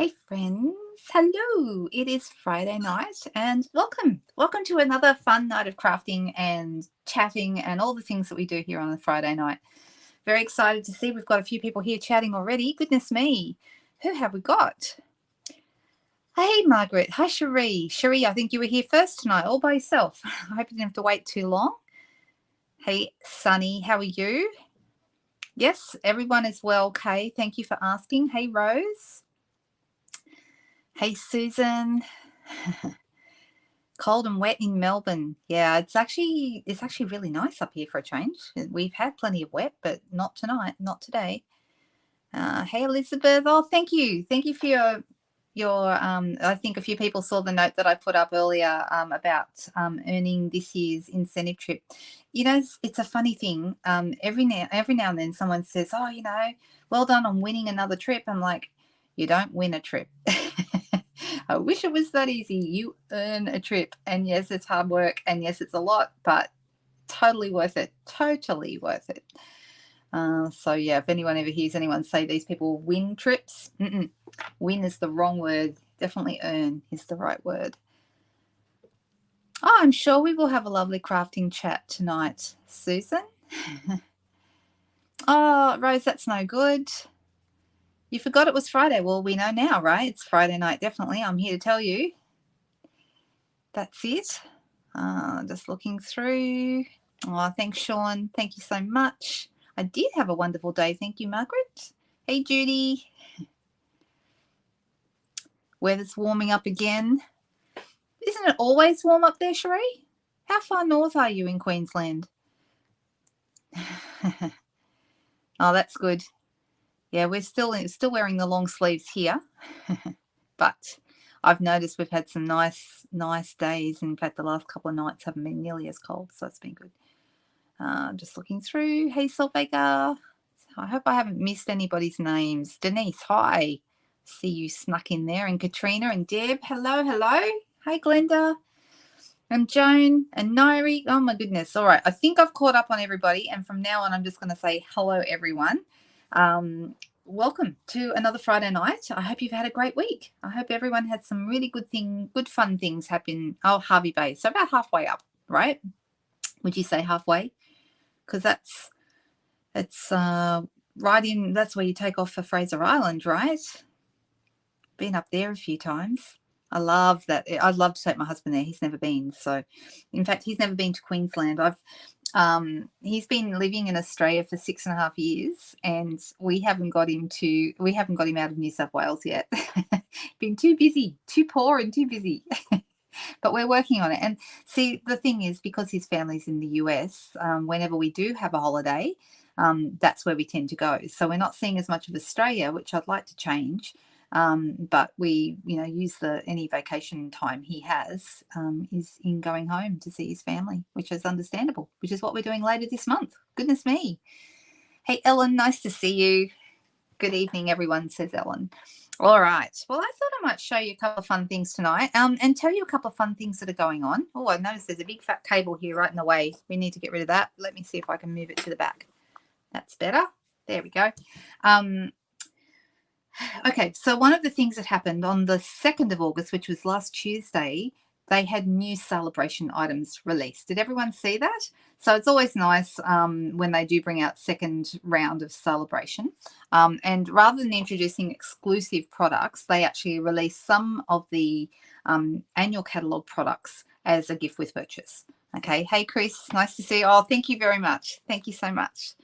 Hey friends, hello. It is Friday night and welcome. Welcome to another fun night of crafting and chatting and all the things that we do here on a Friday night. Very excited to see we've got a few people here chatting already. Goodness me. Who have we got? Hey Margaret. Hi Cherie. Cherie, I think you were here first tonight all by yourself. I hope you didn't have to wait too long. Hey Sunny, how are you? Yes, everyone is well, Kay. Thank you for asking. Hey Rose. Hey Susan. Cold and wet in Melbourne. Yeah, it's actually really nice up here for a change. We've had plenty of wet, but not tonight, not today. Hey Elizabeth. Oh, thank you for your I think a few people saw the note that I put up earlier about earning this year's incentive trip. You know, it's a funny thing. Every now and then someone says, "Oh, well done on winning another trip." I'm like, you don't win a trip. I wish it was that easy. You earn a trip, and yes, it's hard work, and yes, it's a lot, but totally worth it. Totally worth it. So yeah, if anyone ever hears anyone say these people win trips, win is the wrong word. Definitely earn is the right word. Oh, I'm sure we will have a lovely crafting chat tonight, Susan. Oh, Rose, that's no good. You forgot it was Friday. Well, we know now, right? It's Friday night, definitely. I'm here to tell you. That's it. Just looking through. Oh, thanks, Sean. Thank you so much. I did have a wonderful day. Thank you, Margaret. Hey, Judy. Weather's warming up again. Isn't it always warm up there, Cherie? How far north are you in Queensland? Oh, that's good. Yeah, we're still wearing the long sleeves here, but I've noticed we've had some nice days. In fact, the last couple of nights haven't been nearly as cold, so it's been good. Just looking through. Hey, Salvega. I hope I haven't missed anybody's names. Denise, hi. See you snuck in there. And Katrina and Deb, hello. Hey, Glenda. And Joan and Nairi. Oh, my goodness. All right. I think I've caught up on everybody. And from now on, I'm just going to say hello, everyone. Welcome to another Friday night. I hope you've had a great week. I hope everyone had some really good fun things happen. Oh, Harvey Bay. So about halfway up, right? Would you say halfway? Because it's right in, that's where you take off for Fraser Island, right? Been up there a few times. I love that. I'd love to take my husband there. He's never been. So, in fact, he's never been to Queensland. He's been living in Australia for 6.5 years, and we haven't got him out of New South Wales yet. Been too busy, too poor, and too busy. But we're working on it. And see, the thing is, because his family's in the US, whenever we do have a holiday, that's where we tend to go. So we're not seeing as much of Australia, which I'd like to change. But we, use any vacation time he has is in going home to see his family, which is understandable, which is what we're doing later this month. Goodness me. Hey, Ellen, nice to see you. Good evening, everyone, says Ellen. All right. Well, I thought I might show you a couple of fun things tonight and tell you a couple of fun things that are going on. Oh, I noticed there's a big fat cable here right in the way. We need to get rid of that. Let me see if I can move it to the back. That's better. There we go. Okay, so one of the things that happened on the 2nd of August, which was last Tuesday, they had new Sale-a-Bration items released. Did everyone see that? So it's always nice when they do bring out second round of Sale-a-Bration. And rather than introducing exclusive products, they actually release some of the annual catalogue products as a gift with purchase. Okay. Hey, Chris, nice to see you. Oh, thank you very much. Thank you so much.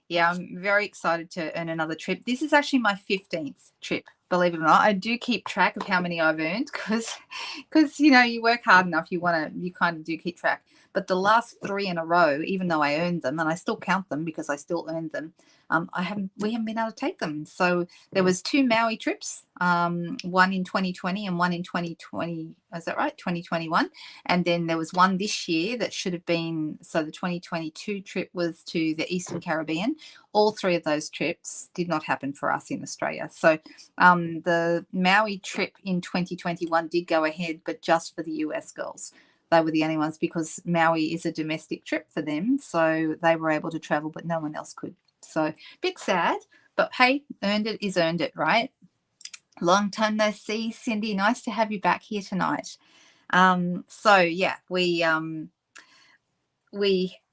Yeah, I'm very excited to earn another trip. This is actually my 15th trip, believe it or not. I do keep track of how many I've earned because you work hard enough, you kind of do keep track. But the last 3 in a row, even though I earned them, and I still count them because I still earned them, we haven't been able to take them. So there was 2 Maui trips, one in 2020 and one in 2020. Is that right? 2021. And then there was one this year that should have been, so the 2022 trip was to the Eastern Caribbean. All 3 of those trips did not happen for us in Australia. So the Maui trip in 2021 did go ahead, but just for the US girls. They were the only ones because Maui is a domestic trip for them. So they were able to travel, but no one else could. So a bit sad, but hey, earned it is earned it, right? Long time no see, Cindy. Nice to have you back here tonight. So yeah,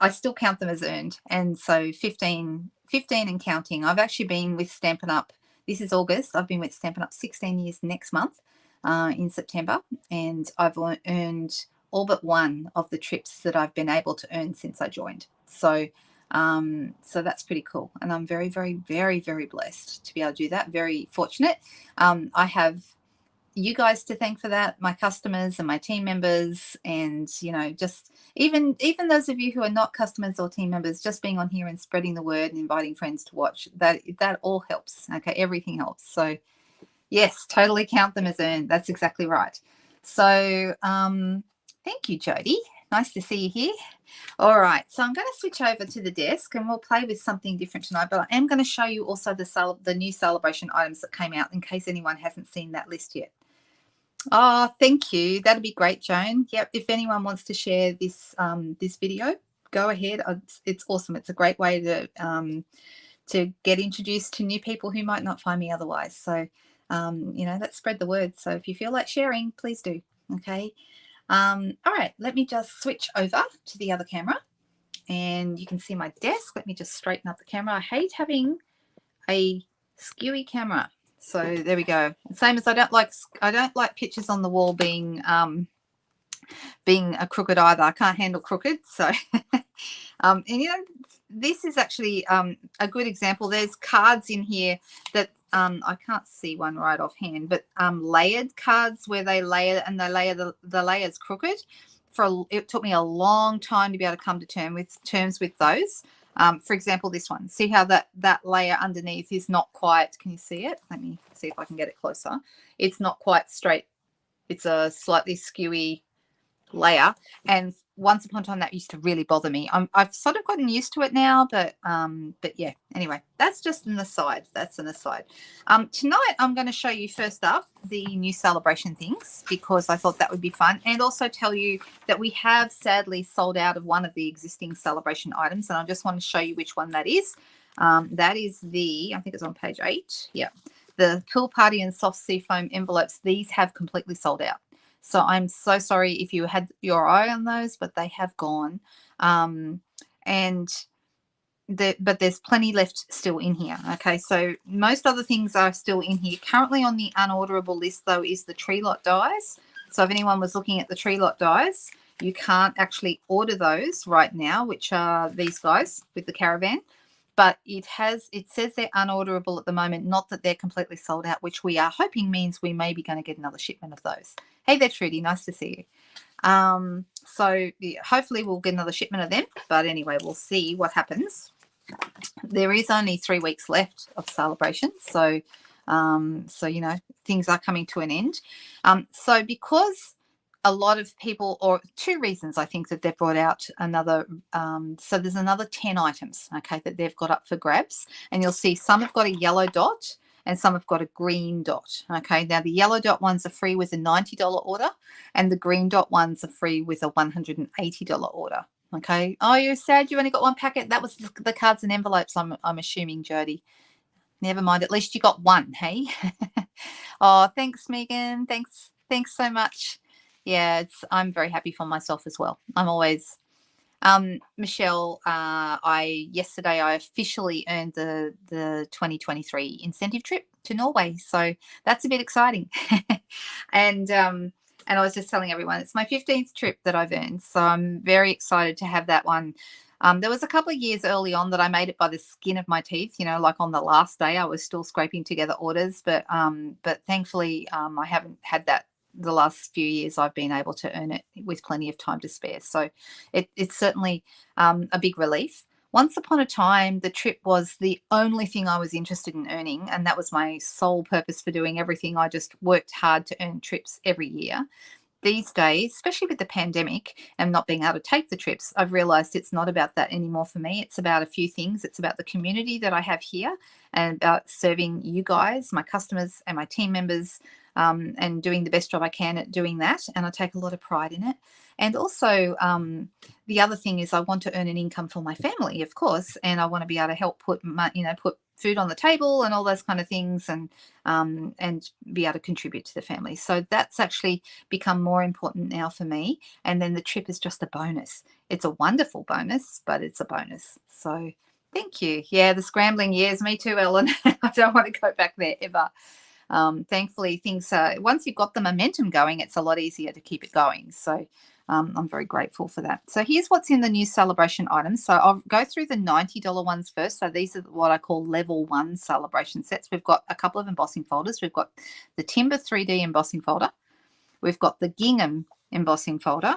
I still count them as earned, and so 15 and counting. I've actually been with Stampin' Up. This is August. I've been with Stampin' Up 16 years next month, in September, and I've earned all but one of the trips that I've been able to earn since I joined. So so that's pretty cool, and I'm very, very, very, very blessed to be able to do that. Very fortunate. I have you guys to thank for that, my customers and my team members, and just even those of you who are not customers or team members, just being on here and spreading the word and inviting friends to watch, that all helps. Okay, everything helps. So yes, totally count them as earned. That's exactly right. So thank you, Jody. Nice to see you here. All right, so I'm going to switch over to the desk and we'll play with something different tonight, but I am going to show you also the new Sale-a-Bration items that came out, in case anyone hasn't seen that list yet. Oh, thank you. That'd be great, Joan. Yep, if anyone wants to share this this video, go ahead. It's awesome. It's a great way to get introduced to new people who might not find me otherwise. So let's spread the word. So if you feel like sharing, please do. Okay. All right, let me just switch over to the other camera and you can see my desk. Let me just straighten up the camera. I hate having a skewy camera. So there we go. Same as I don't like pictures on the wall being a crooked either. I can't handle crooked. So and this is actually a good example. There's cards in here that I can't see one right offhand, but layered cards where they layer and they layer the layers crooked. It took me a long time to be able to come to terms with those. For example, this one. See how that layer underneath is not quite, can you see it? Let me see if I can get it closer. It's not quite straight. It's a slightly skewy layer, and once upon a time that used to really bother me. I've sort of gotten used to it now, but yeah, anyway, that's just an aside. That's an aside. Tonight I'm going to show you first up the new Sale-a-Bration things, because I thought that would be fun, and also tell you that we have sadly sold out of one of the existing Sale-a-Bration items, and I just want to show you which one that is. That is I think it's on page 8. Yeah, the Pool Party and Soft Seafoam envelopes. These have completely sold out. So I'm so sorry if you had your eye on those, but they have gone. But there's plenty left still in here. Okay, so most other things are still in here. Currently on the unorderable list, though, is the Tree Lot dies. So if anyone was looking at the Tree Lot dies, you can't actually order those right now, which are these guys with the caravan. But it says they're unorderable at the moment, not that they're completely sold out, which we are hoping means we may be going to get another shipment of those. Hey there, Trudy. Nice to see you. So yeah, hopefully we'll get another shipment of them. But anyway, we'll see what happens. There is only 3 weeks left of Sale-a-Bration. So things are coming to an end. So because a lot of people, or 2 reasons I think that they've brought out another, so there's another 10 items, okay, that they've got up for grabs, and you'll see some have got a yellow dot and some have got a green dot. Okay, now the yellow dot ones are free with a $90 order, and the green dot ones are free with a $180 order. Okay. Oh, you're sad you only got 1 packet. That was the cards and envelopes, I'm assuming, Jody. Never mind, at least you got 1, hey? Oh, thanks, Megan. Thanks so much. Yeah, I'm very happy for myself as well. I'm always Michelle, yesterday I officially earned the 2023 incentive trip to Norway, so that's a bit exciting. And I was just telling everyone it's my 15th trip that I've earned, so I'm very excited to have that one. There was a couple of years early on that I made it by the skin of my teeth, like on the last day I was still scraping together orders, but thankfully I haven't had that the last few years. I've been able to earn it with plenty of time to spare. So it's certainly a big relief. Once upon a time, the trip was the only thing I was interested in earning, and that was my sole purpose for doing everything. I just worked hard to earn trips every year. These days, especially with the pandemic and not being able to take the trips, I've realized it's not about that anymore for me. It's about a few things. It's about the community that I have here and about serving you guys, my customers and my team members, and doing the best job I can at doing that. And I take a lot of pride in it. And also, the other thing is I want to earn an income for my family, of course, and I want to be able to help put food on the table and all those kind of things, and be able to contribute to the family. So that's actually become more important now for me. And then the trip is just a bonus. It's a wonderful bonus, but it's a bonus. So thank you. Yeah, the scrambling years, me too, Ellen. I don't want to go back there ever. Thankfully, things once you've got the momentum going, it's a lot easier to keep it going. So I'm very grateful for that. So here's what's in the new Sale-a-Bration items. So I'll go through the $90 ones first. So these are what I call level 1 Sale-a-Bration sets. We've got a couple of embossing folders. We've got the Timber 3D embossing folder. We've got the Gingham embossing folder,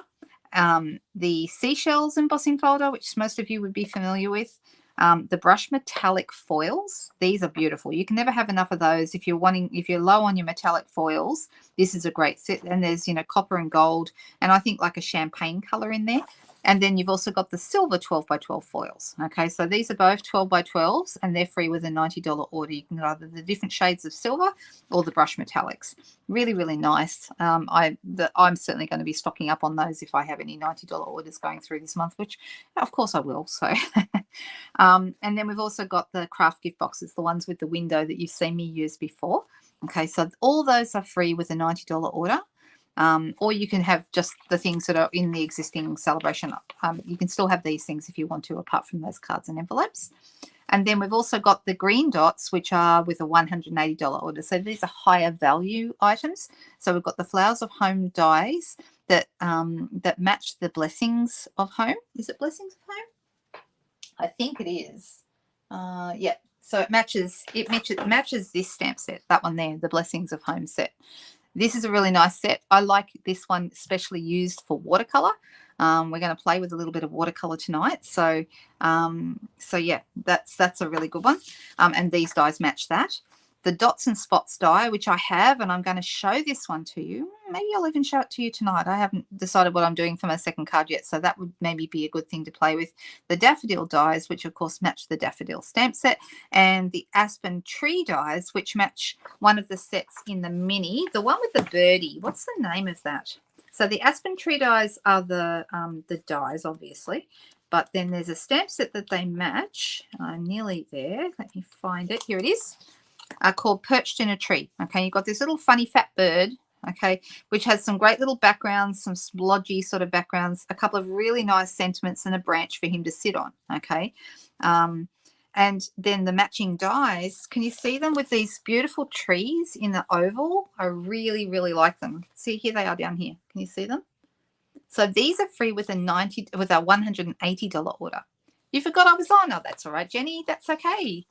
the Seashells embossing folder, which most of you would be familiar with. The brush metallic foils, these are beautiful. You can never have enough of those. If you're low on your metallic foils, this is a great set. And there's, copper and gold, and I think like a champagne color in there. And then you've also got the silver 12x12 foils. Okay, so these are both 12x12s, and they're free with a $90 order. You can get either the different shades of silver or the brush metallics. Really, really nice. I'm certainly going to be stocking up on those if I have any $90 orders going through this month, which of course I will. So, and then we've also got the craft gift boxes, the ones with the window that you've seen me use before. Okay, so all those are free with a $90 order. Or you can have just the things that are in the existing Sale-a-Bration. You can still have these things if you want to, apart from those cards and envelopes. And then we've also got the green dots, which are with a $180 order. So these are higher value items. So we've got the Flowers of Home dies that match the Blessings of Home. Is it Blessings of Home? I think it is. Yeah. So it matches this stamp set, that one there, the Blessings of Home set. This is a really nice set. I like this one especially used for watercolor. We're going to play with a little bit of watercolor tonight. So yeah, that's a really good one. And these dies match that. The Dots and Spots die, which I have, and I'm going to show this one to you. Maybe I'll even show it to you tonight. I haven't decided what I'm doing for my second card yet, so that would maybe be a good thing to play with. The Daffodil dies, which of course match the Daffodil stamp set, and the Aspen Tree dies, which match one of the sets in the mini. The one with the birdie, what's the name of that? So the Aspen Tree dies are the dies, obviously, but then there's a stamp set that they match. I'm nearly there. Let me find it. Here it is. Called Perched in a Tree. Okay, you've got this little funny fat bird, okay, which has some great little backgrounds, some splodgy sort of backgrounds, a couple of really nice sentiments, and a branch for him to sit on. Okay, and then the matching dies. Can you see them with these beautiful trees in the oval? I really, really like them. See, here they are down here. Can you see them? So these are free with a $180 order. You forgot I was on. Oh, that's all right, Jenny. That's okay.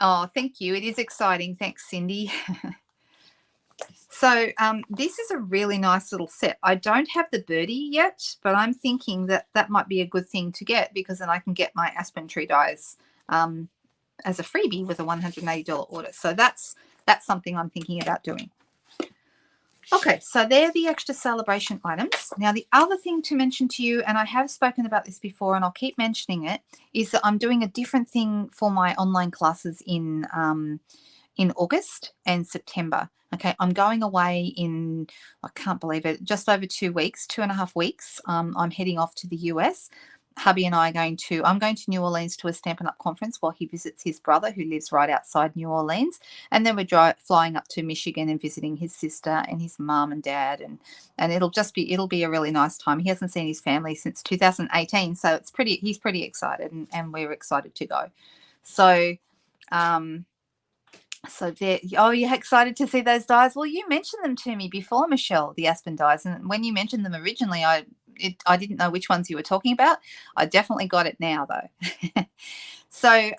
Oh, thank you. It is exciting. Thanks, Cindy. So this is a really nice little set. I don't have the birdie yet, but I'm thinking that that might be a good thing to get, because then I can get my Aspen Tree dies as a freebie with a $180 order. So that's something I'm thinking about doing. Okay, so they're the extra Sale-a-Bration items. Now, the other thing to mention to you, and I have spoken about this before and I'll keep mentioning it, is that I'm doing a different thing for my online classes in August and September. Okay, I'm going away in, I can't believe it, just over 2 weeks, 2.5 weeks. I'm heading off to the US. Hubby and I are I'm going to New Orleans to a Stampin'Up conference while he visits his brother who lives right outside New Orleans. And then we're flying up to Michigan and visiting his sister and his mum and dad. And it'll be a really nice time. He hasn't seen his family since 2018. So he's pretty excited, and we're excited to go. So, you're excited to see those dies? Well, you mentioned them to me before, Michelle, the Aspen dies. And when you mentioned them originally, I didn't know which ones you were talking about. I definitely got it now, though. So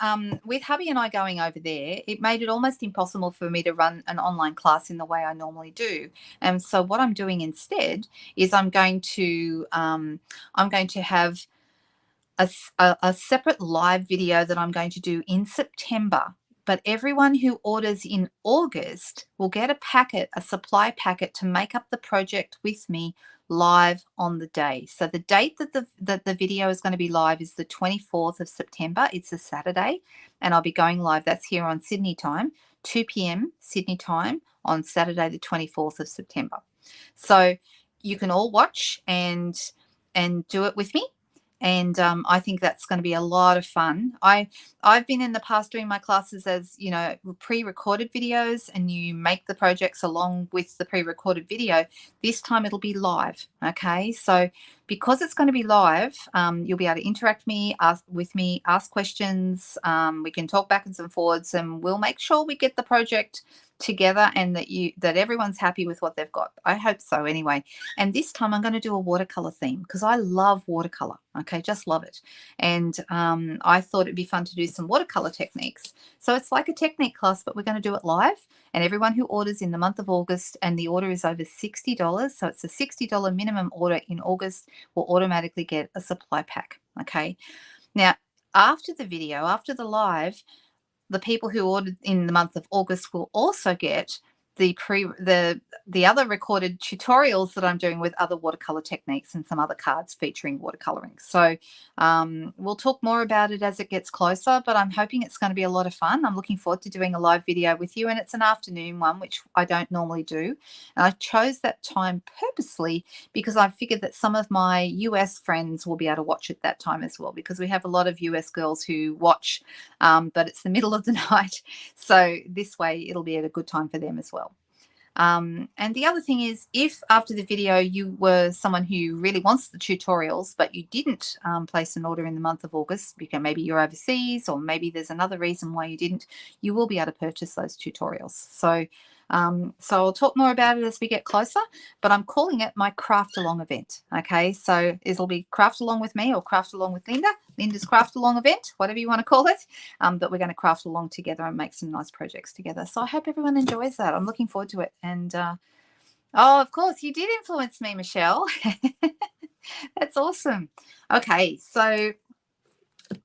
with hubby and I going over there, it made it almost impossible for me to run an online class in the way I normally do. And so what I'm doing instead is I'm going to have a separate live video that I'm going to do in September. But everyone who orders in August will get a supply packet to make up the project with me live on the day. So the date that the video is going to be live is the 24th of September. It's a Saturday, and I'll be going live. That's here on Sydney time, 2 p.m. Sydney time on Saturday, the 24th of September. So you can all watch and do it with me. And I think that's going to be a lot of fun. I've been in the past doing my classes as, you know, pre-recorded videos, and you make the projects along with the pre-recorded video. This time it'll be live. Okay, so because it's going to be live, you'll be able to interact with me, ask questions. We can talk backwards and forwards, and we'll make sure we get the project together and that everyone's happy with what they've got. I hope so anyway. And this time I'm going to do a watercolor theme because I love watercolor. Okay, just love it. And I thought it'd be fun to do some watercolor techniques. So it's like a technique class, but we're going to do it live. And everyone who orders in the month of August, and the order is over $60, so it's a $60 minimum order in August, will automatically get a supply pack. Okay. Now, after the video, after the live, the people who ordered in the month of August will also get the other recorded tutorials that I'm doing with other watercolor techniques and some other cards featuring watercoloring. So we'll talk more about it as it gets closer, but I'm hoping it's going to be a lot of fun. I'm looking forward to doing a live video with you, and it's an afternoon one, which I don't normally do. And I chose that time purposely because I figured that some of my US friends will be able to watch it that time as well, because we have a lot of US girls who watch, but it's the middle of the night. So this way it'll be at a good time for them as well. And the other thing is, if after the video you were someone who really wants the tutorials, but you didn't place an order in the month of August, because maybe you're overseas, or maybe there's another reason why you didn't, you will be able to purchase those tutorials. So I'll talk more about it as we get closer, but I'm calling it my craft along event. Okay, so it'll be craft along with me or craft along with Linda's craft along event, whatever you want to call it, but we're going to craft along together and make some nice projects together. So I hope everyone enjoys that. I'm looking forward to it. And oh, of course, you did influence me, Michelle. That's awesome. Okay, so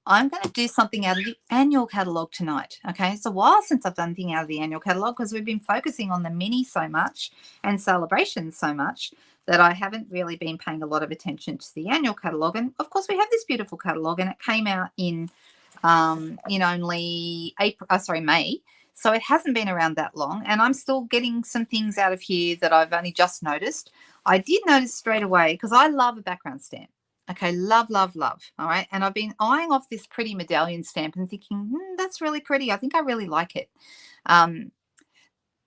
I'm going to do something out of the annual catalogue tonight. Okay, it's a while since I've done anything out of the annual catalogue because we've been focusing on the mini so much and Sale-a-Bration so much that I haven't really been paying a lot of attention to the annual catalogue. And of course, we have this beautiful catalogue, and it came out in only May. So it hasn't been around that long, and I'm still getting some things out of here that I've only just noticed. I did notice straight away, because I love a background stamp. Okay, love, love, love. All right, and I've been eyeing off this pretty medallion stamp and thinking, that's really pretty. I think I really like it.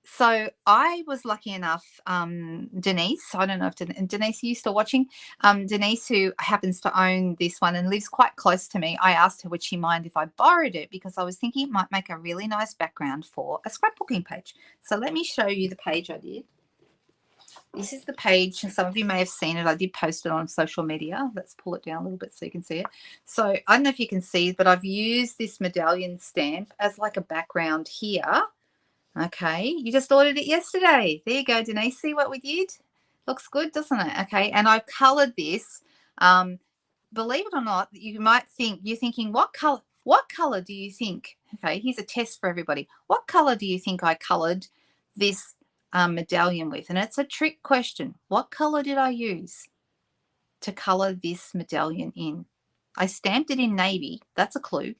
So I was lucky enough, Denise, I don't know if Denise, are you still watching? Denise, who happens to own this one and lives quite close to me, I asked her would she mind if I borrowed it, because I was thinking it might make a really nice background for a scrapbooking page. So let me show you the page I did. This is the page, and some of you may have seen it. I did post it on social media. Let's pull it down a little bit so you can see it. So I don't know if you can see, but I've used this medallion stamp as like a background here. Okay, you just ordered it yesterday. There you go, Denise. See what we did? Looks good, doesn't it? Okay, and I've coloured this. Believe it or not, you might think, you're thinking, what colour do you think? Okay, here's a test for everybody. What colour do you think I coloured this medallion with? And it's a trick question. What colour did I use to colour this medallion in? I stamped it in navy. That's a clue.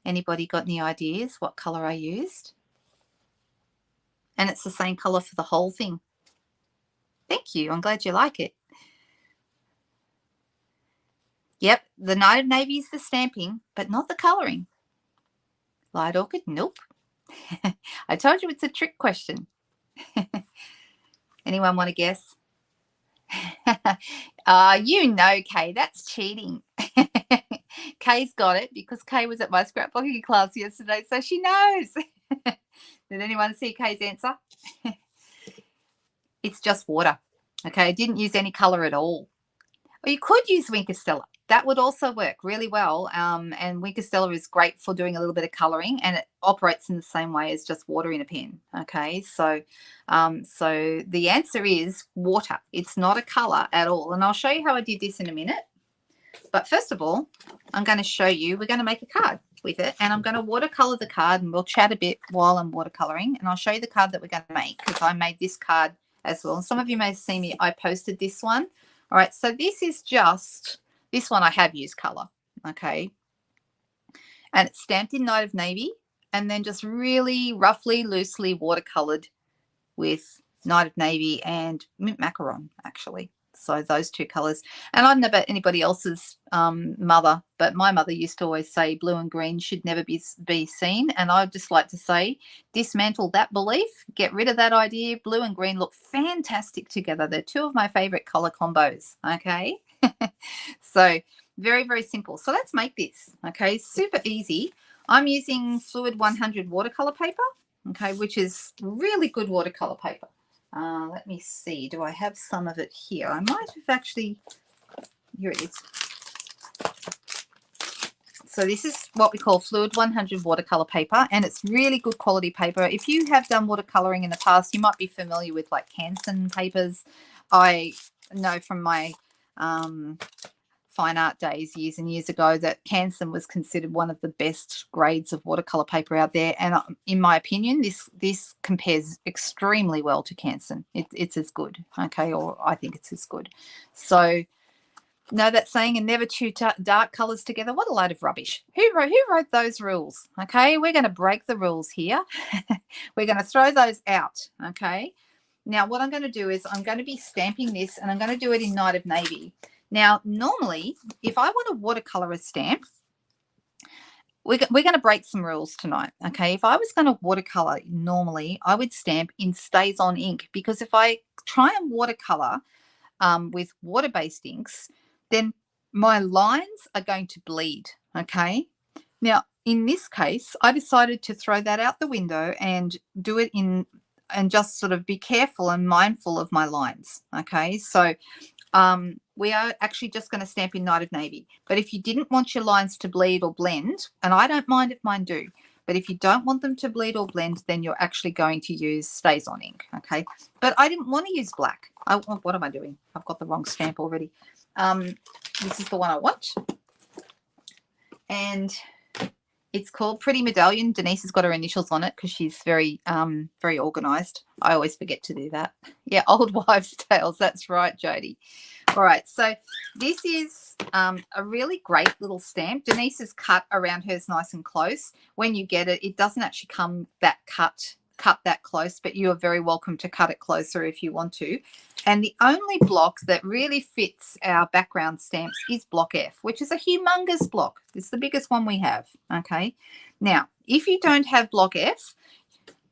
Anybody got any ideas what colour I used? And it's the same colour for the whole thing. Thank you. I'm glad you like it. Yep, the Night of Navy is the stamping, but not the colouring. Light orchid? Nope. I told you it's a trick question. Anyone want to guess? You know, Kay, that's cheating. Kay's got it because Kay was at my scrapbooking class yesterday, so she knows. Did anyone see Kay's answer? It's just water. Okay, I didn't use any colour at all. Or you could use Watercolor. That would also work really well. And Watercolor is great for doing a little bit of colouring, and it operates in the same way as just water in a pen. Okay, so the answer is water. It's not a colour at all. And I'll show you how I did this in a minute. But first of all, I'm going to show you, we're going to make a card with it, and I'm going to watercolor the card, and we'll chat a bit while I'm watercoloring, and I'll show you the card that we're going to make, because I made this card as well. And some of you may have seen me, I posted this one. All right, so this is just, this one I have used colour, okay, and it's stamped in Night of Navy, and then just really roughly, loosely watercolored with Night of Navy and Mint Macaron, actually. So those two colors. And I don't know about anybody else's mother, but my mother used to always say blue and green should never be seen. And I'd just like to say, dismantle that belief, get rid of that idea. Blue and green look fantastic together. They're two of my favorite color combos. Okay. So very, very simple. So let's make this. Okay. Super easy. I'm using Fluid 100 watercolor paper. Okay. Which is really good watercolor paper. Let me see. Do I have some of it here? I might have actually. Here it is. So this is what we call Fluid 100 watercolor paper, and it's really good quality paper. If you have done watercoloring in the past, you might be familiar with like Canson papers. I know from my fine art days years and years ago that Canson was considered one of the best grades of watercolor paper out there, and in my opinion this compares extremely well to Canson. It's as good, okay, or I think it's as good. So know that saying, and never chew dark colors together. What a load of rubbish. Who wrote those rules? Okay, we're going to break the rules here. We're going to throw those out. Okay, now what I'm going to do is I'm going to be stamping this, and I'm going to do it in Night of Navy. Now, normally, if I want to watercolor a stamp, we're going to break some rules tonight, okay? If I was going to watercolor, normally, I would stamp in Stays On ink, because if I try and watercolor with water-based inks, then my lines are going to bleed, okay? Now, in this case, I decided to throw that out the window and do it in, and just sort of be careful and mindful of my lines, okay? So we are actually just going to stamp in Night of Navy. But if you didn't want your lines to bleed or blend, and I don't mind if mine do, but if you don't want them to bleed or blend, then you're actually going to use Stays On ink, okay? But I didn't want to use black. What am I doing? I've got the wrong stamp already. This is the one I want. And it's called Pretty Medallion. Denise has got her initials on it because she's very, very organised. I always forget to do that. Yeah, Old Wives' Tales. That's right, Jodie. All right, so this is a really great little stamp. Denise has cut around hers nice and close. When you get it, it doesn't actually come that cut that close, but you are very welcome to cut it closer if you want to. And the only block that really fits our background stamps is block F, which is a humongous block. It's the biggest one we have, okay? Now, if you don't have block F,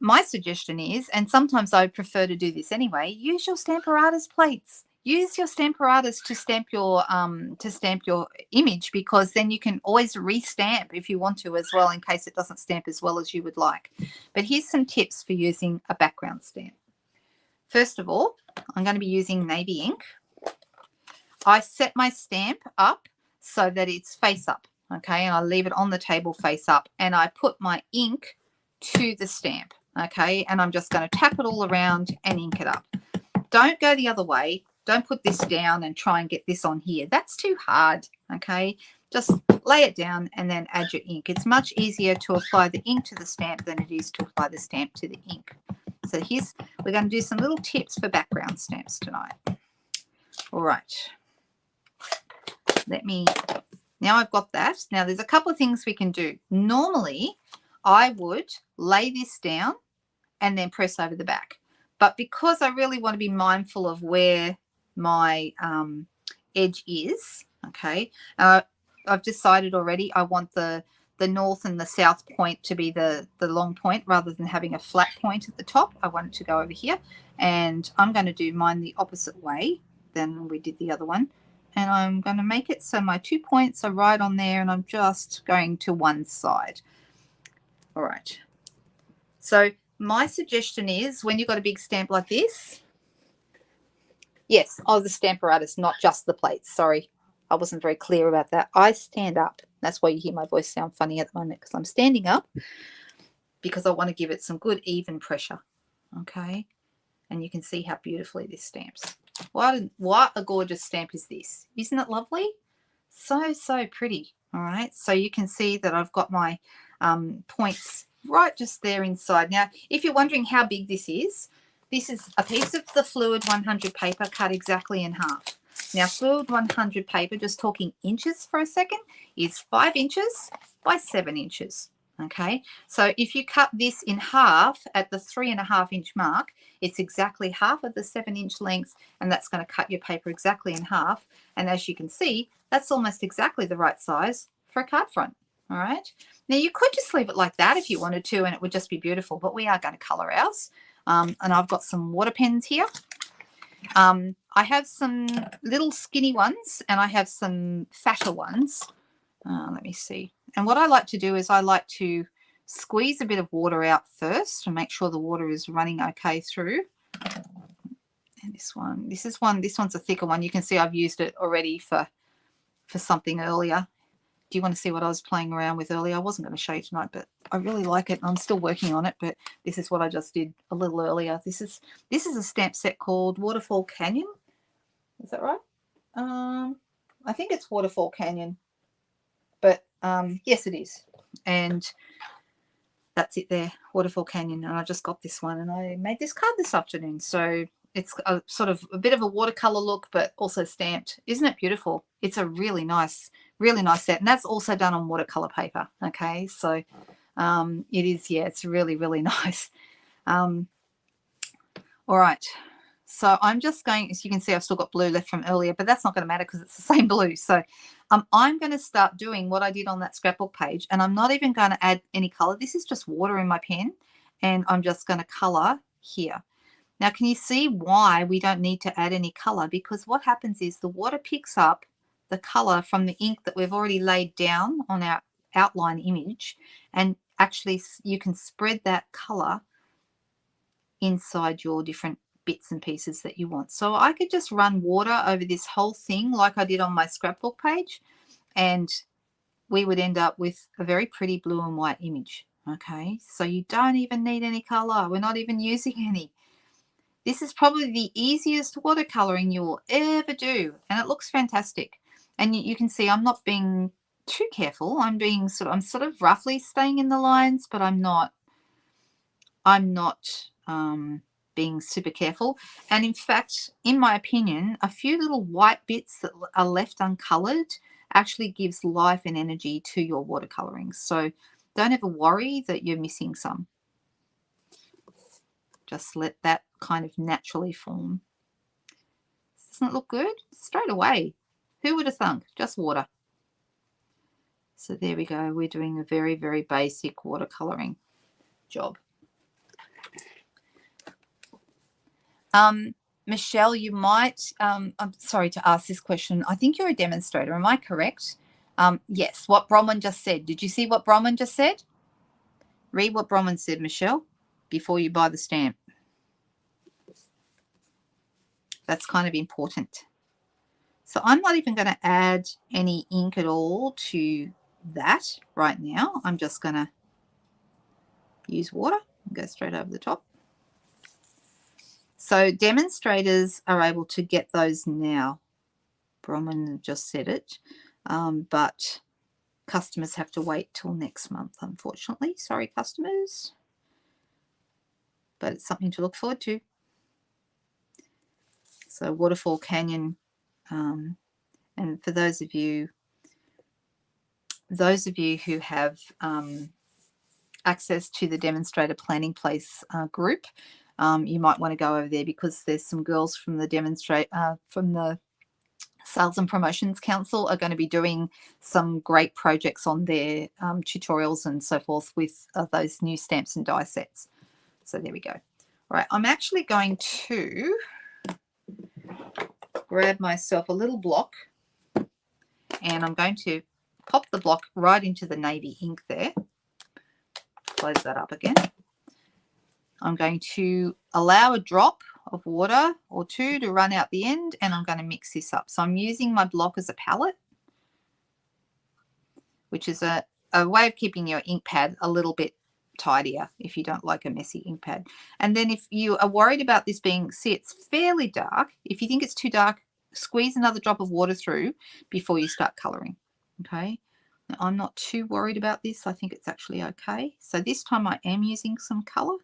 my suggestion is, and sometimes I would prefer to do this anyway, use your Stamparatus plates. Use your Stamparatus to stamp your image, because then you can always restamp if you want to as well, in case it doesn't stamp as well as you would like. But here's some tips for using a background stamp. First of all, I'm going to be using navy ink. I set my stamp up so that it's face up, okay, and I leave it on the table face up, and I put my ink to the stamp, okay, and I'm just going to tap it all around and ink it up. Don't go the other way. Don't put this down and try and get this on here. That's too hard, okay? Just lay it down and then add your ink. It's much easier to apply the ink to the stamp than it is to apply the stamp to the ink. So we're going to do some little tips for background stamps tonight. All right. Now I've got that. Now there's a couple of things we can do. Normally, I would lay this down and then press over the back. But because I really want to be mindful of where my edge is, okay, I've decided already I want the north and the south point to be the long point rather than having a flat point at the top. I want it to go over here, and I'm going to do mine the opposite way than we did the other one, and I'm going to make it so my 2 points are right on there, and I'm just going to one side. All right, so my suggestion is, when you've got a big stamp like this, yes, the Stamparatus, not just the plates. Sorry, I wasn't very clear about that. I stand up. That's why you hear my voice sound funny at the moment, because I'm standing up because I want to give it some good even pressure, okay? And you can see how beautifully this stamps. What a gorgeous stamp is this. Isn't it lovely? So, so pretty, all right? So you can see that I've got my points right just there inside. Now, if you're wondering how big this is a piece of the Fluid 100 paper cut exactly in half. Now, Fluid 100 paper, just talking inches for a second, is 5 inches by 7 inches, Okay, so if you cut this in half at the 3.5-inch mark, it's exactly half of the 7-inch length, and that's going to cut your paper exactly in half. And as you can see, that's almost exactly the right size for a card front. All right, now you could just leave it like that if you wanted to, and it would just be beautiful, but we are going to color ours. And I've got some water pens here. I have some little skinny ones, and I have some fatter ones. Let me see. And what I like to do is I like to squeeze a bit of water out first to make sure the water is running okay through. And this one's a thicker one. You can see I've used it already for something earlier. Do you want to see what I was playing around with earlier? I wasn't going to show you tonight, but I really like it. I'm still working on it, but this is what I just did a little earlier. This is a stamp set called Waterfall Canyon. Is that right? I think it's Waterfall Canyon. But yes, it is. And that's it there, Waterfall Canyon. And I just got this one, and I made this card this afternoon. So it's a sort of a bit of a watercolor look, but also stamped. Isn't it beautiful? It's a really nice set. And that's also done on watercolor paper. Okay, so it is, yeah, it's really, really nice. All right. So I'm just going, as you can see, I've still got blue left from earlier, but that's not going to matter because it's the same blue. So I'm going to start doing what I did on that scrapbook page, and I'm not even going to add any color. This is just water in my pen, and I'm just going to color here. Now, can you see why we don't need to add any color? Because what happens is the water picks up the color from the ink that we've already laid down on our outline image, and actually you can spread that color inside your different bits and pieces that you want. So I could just run water over this whole thing like I did on my scrapbook page, and we would end up with a very pretty blue and white image. Okay, so you don't even need any color. We're not even using any. This is probably the easiest watercoloring you will ever do, and it looks fantastic. And you can see I'm not being too careful. I'm sort of roughly staying in the lines, but I'm not being super careful. And in fact, in my opinion, a few little white bits that are left uncolored actually gives life and energy to your watercoloring. So don't ever worry that you're missing some. Just let that kind of naturally form. Doesn't it look good? Straight away. Who would have thunk? Just water. So there we go. We're doing a very, very basic watercoloring job. Michelle, you might, I'm sorry to ask this question. I think you're a demonstrator. Am I correct? Yes, what Bronwyn just said. Did you see what Bronwyn just said? Read what Bronwyn said, Michelle, before you buy the stamp. That's kind of important. So I'm not even going to add any ink at all to that right now. I'm just going to use water and go straight over the top. So demonstrators are able to get those now. Bronwyn just said it, but customers have to wait till next month, unfortunately. Sorry, customers, but it's something to look forward to. So Waterfall Canyon, and for those of you who have access to the Demonstrator Planning Place group, you might want to go over there, because there's some girls from the Sales and Promotions Council are going to be doing some great projects on their tutorials and so forth with those new stamps and die sets. So there we go. All right, I'm actually going to grab myself a little block, and I'm going to pop the block right into the navy ink there. Close that up again. I'm going to allow a drop of water or two to run out the end, and I'm going to mix this up. So I'm using my block as a palette, which is a way of keeping your ink pad a little bit tidier if you don't like a messy ink pad. And then if you are worried about this being, see, it's fairly dark. If you think it's too dark, squeeze another drop of water through before you start coloring. Okay, now, I'm not too worried about this. I think it's actually okay. So this time I am using some color.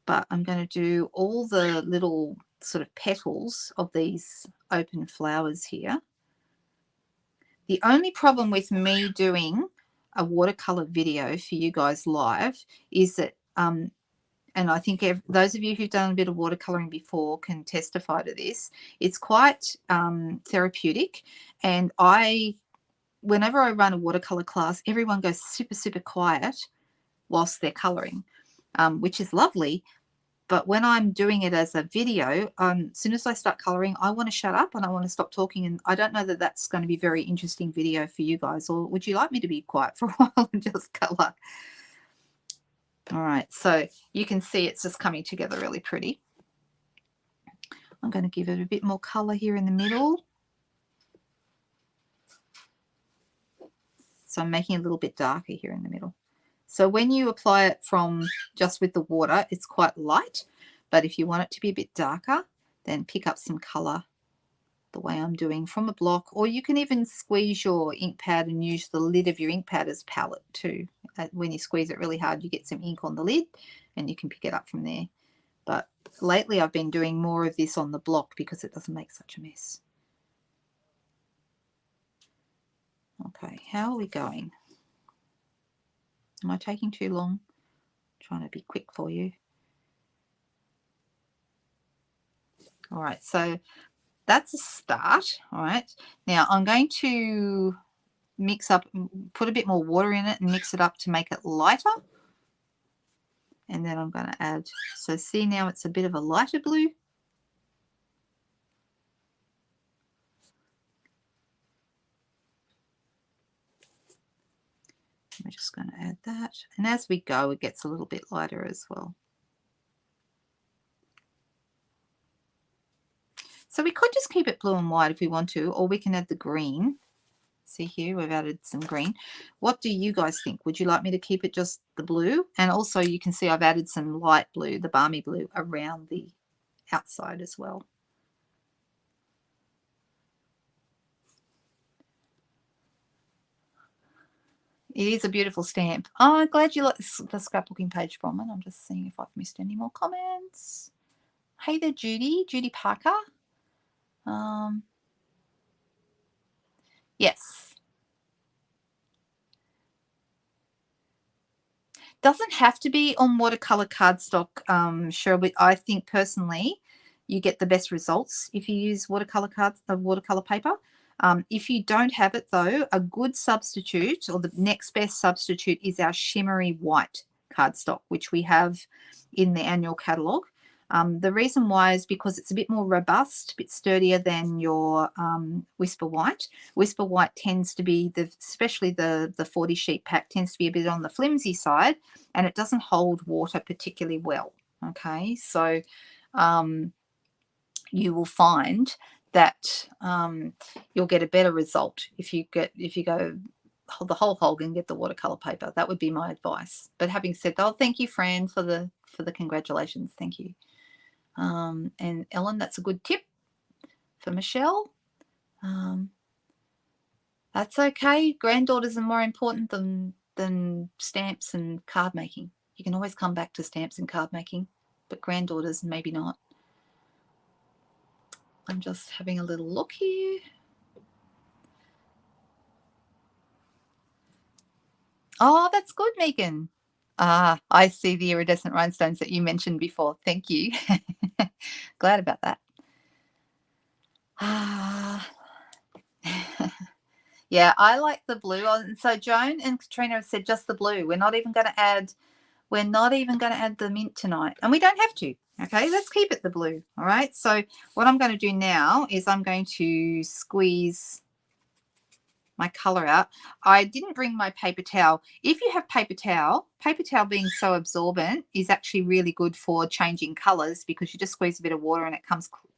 But I'm going to do all the little sort of petals of these open flowers here The only problem with me doing a watercolor video for you guys live is that, and I think those of you who've done a bit of watercoloring before can testify to this, it's quite therapeutic. And whenever I run a watercolor class, everyone goes super, super quiet whilst they're coloring, which is lovely. But when I'm doing it as a video, as soon as I start coloring, I want to shut up and I want to stop talking. And I don't know that that's going to be a very interesting video for you guys. Or would you like me to be quiet for a while and just color? All right, so you can see it's just coming together really pretty. I'm going to give it a bit more color here in the middle. So I'm making it a little bit darker here in the middle. So when you apply it from just with the water, it's quite light. But if you want it to be a bit darker, then pick up some color the way I'm doing from a block. Or you can even squeeze your ink pad and use the lid of your ink pad as palette too. When you squeeze it really hard, you get some ink on the lid and you can pick it up from there. But lately I've been doing more of this on the block because it doesn't make such a mess. Okay, how are we going? Am I taking too long? I'm trying to be quick for you. All right, so that's a start. All right, now I'm going to mix up, put a bit more water in it and mix it up to make it lighter. And then I'm going to add, so see now it's a bit of a lighter blue. We're just going to add that. And as we go, it gets a little bit lighter as well. So we could just keep it blue and white if we want to, or we can add the green. See here, we've added some green. What do you guys think? Would you like me to keep it just the blue? And also you can see I've added some light blue, the balmy blue, around the outside as well. It is a beautiful stamp. Oh, I'm glad you like the scrapbooking page from it. I'm just seeing if I've missed any more comments. Hey there, Judy Parker. Yes. Doesn't have to be on watercolor cardstock, sure, but I think personally you get the best results if you use watercolor paper. If you don't have it though, a good substitute or the next best substitute is our shimmery white cardstock, which we have in the annual catalogue. The reason why is because it's a bit more robust, a bit sturdier than your Whisper White. Whisper White tends to be, especially the 40 sheet pack, tends to be a bit on the flimsy side, and it doesn't hold water particularly well. Okay, so you will find that you'll get a better result if you go the whole hog and get the watercolor paper. That would be my advice. But having said that, oh, thank you, Fran, for the congratulations. Thank you. And Ellen, that's a good tip for Michelle. That's okay. Granddaughters are more important than stamps and card making. You can always come back to stamps and card making, but granddaughters maybe not. I'm just having a little look here. Oh, that's good, Megan. Ah, I see the iridescent rhinestones that you mentioned before. Thank you. Glad about that. Ah. Yeah, I like the blue. So Joan and Katrina have said just the blue. We're not even going to add the mint tonight. And we don't have to. Okay, let's keep it the blue. All right. So what I'm going to do now is I'm going to squeeze my color out. I didn't bring my paper towel. If you have paper towel being so absorbent is actually really good for changing colors, because you just squeeze a bit of water and it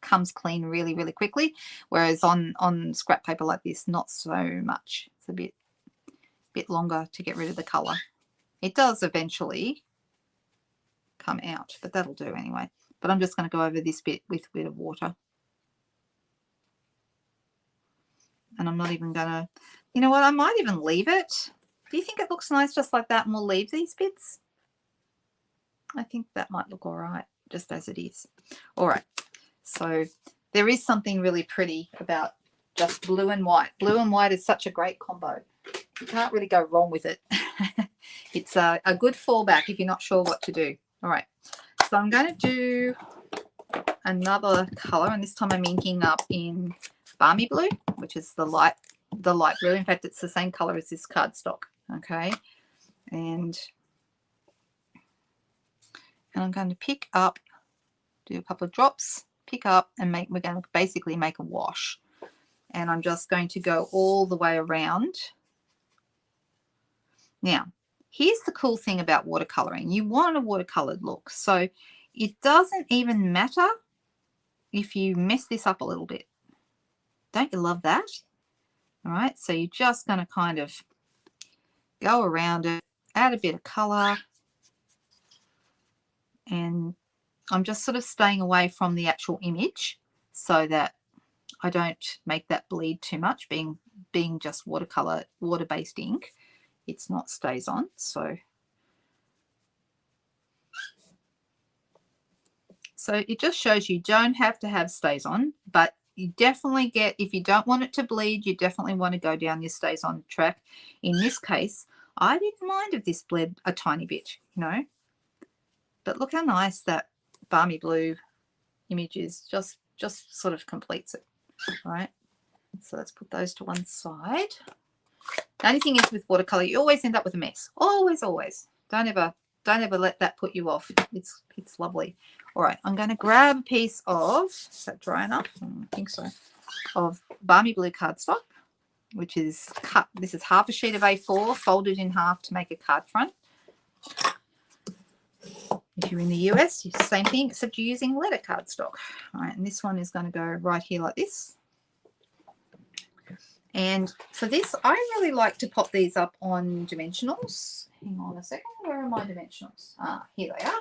comes clean really, really quickly. Whereas on scrap paper like this, not so much. It's a bit longer to get rid of the color. It does eventually come out, but that'll do anyway. But I'm just going to go over this bit with a bit of water. And I'm not even going to, you know what, I might even leave it. Do you think it looks nice just like that, and we'll leave these bits? I think that might look all right, just as it is. All right, so there is something really pretty about just blue and white. Blue and white is such a great combo. You can't really go wrong with it. It's a good fallback if you're not sure what to do. All right, so I'm going to do another color, and this time I'm inking up in Balmy Blue, which is the light blue. In fact, it's the same color as this cardstock. Okay, and I'm going to pick up, do a couple of drops, pick up, and we're going to basically make a wash. And I'm just going to go all the way around. Now, here's the cool thing about watercoloring. You want a watercolored look. So it doesn't even matter if you mess this up a little bit. Don't you love that? All right, so you're just going to kind of go around it, add a bit of color. And I'm just sort of staying away from the actual image so that I don't make that bleed too much. Being just watercolor, water-based ink, it's not stays on. So it just shows you don't have to have stays on, but you definitely get, if you don't want it to bleed, you definitely want to go down your stays on track. In this case, I didn't mind if this bled a tiny bit, you know, but look how nice that Balmy Blue image is. Just sort of completes it. All right, so let's put those to one side. The only thing is with watercolor, you always end up with a mess. Always. Don't ever let that put you off. It's lovely. All right, I'm going to grab a piece of, is that dry enough? I think so. Of Balmy Blue cardstock, which is cut. This is half a sheet of A4 folded in half to make a card front. If you're in the US, it's the same thing, except you're using letter cardstock. All right, and this one is going to go right here like this. And for this, I really like to pop these up on dimensionals. Hang on a second, where are my dimensionals? Ah, here they are.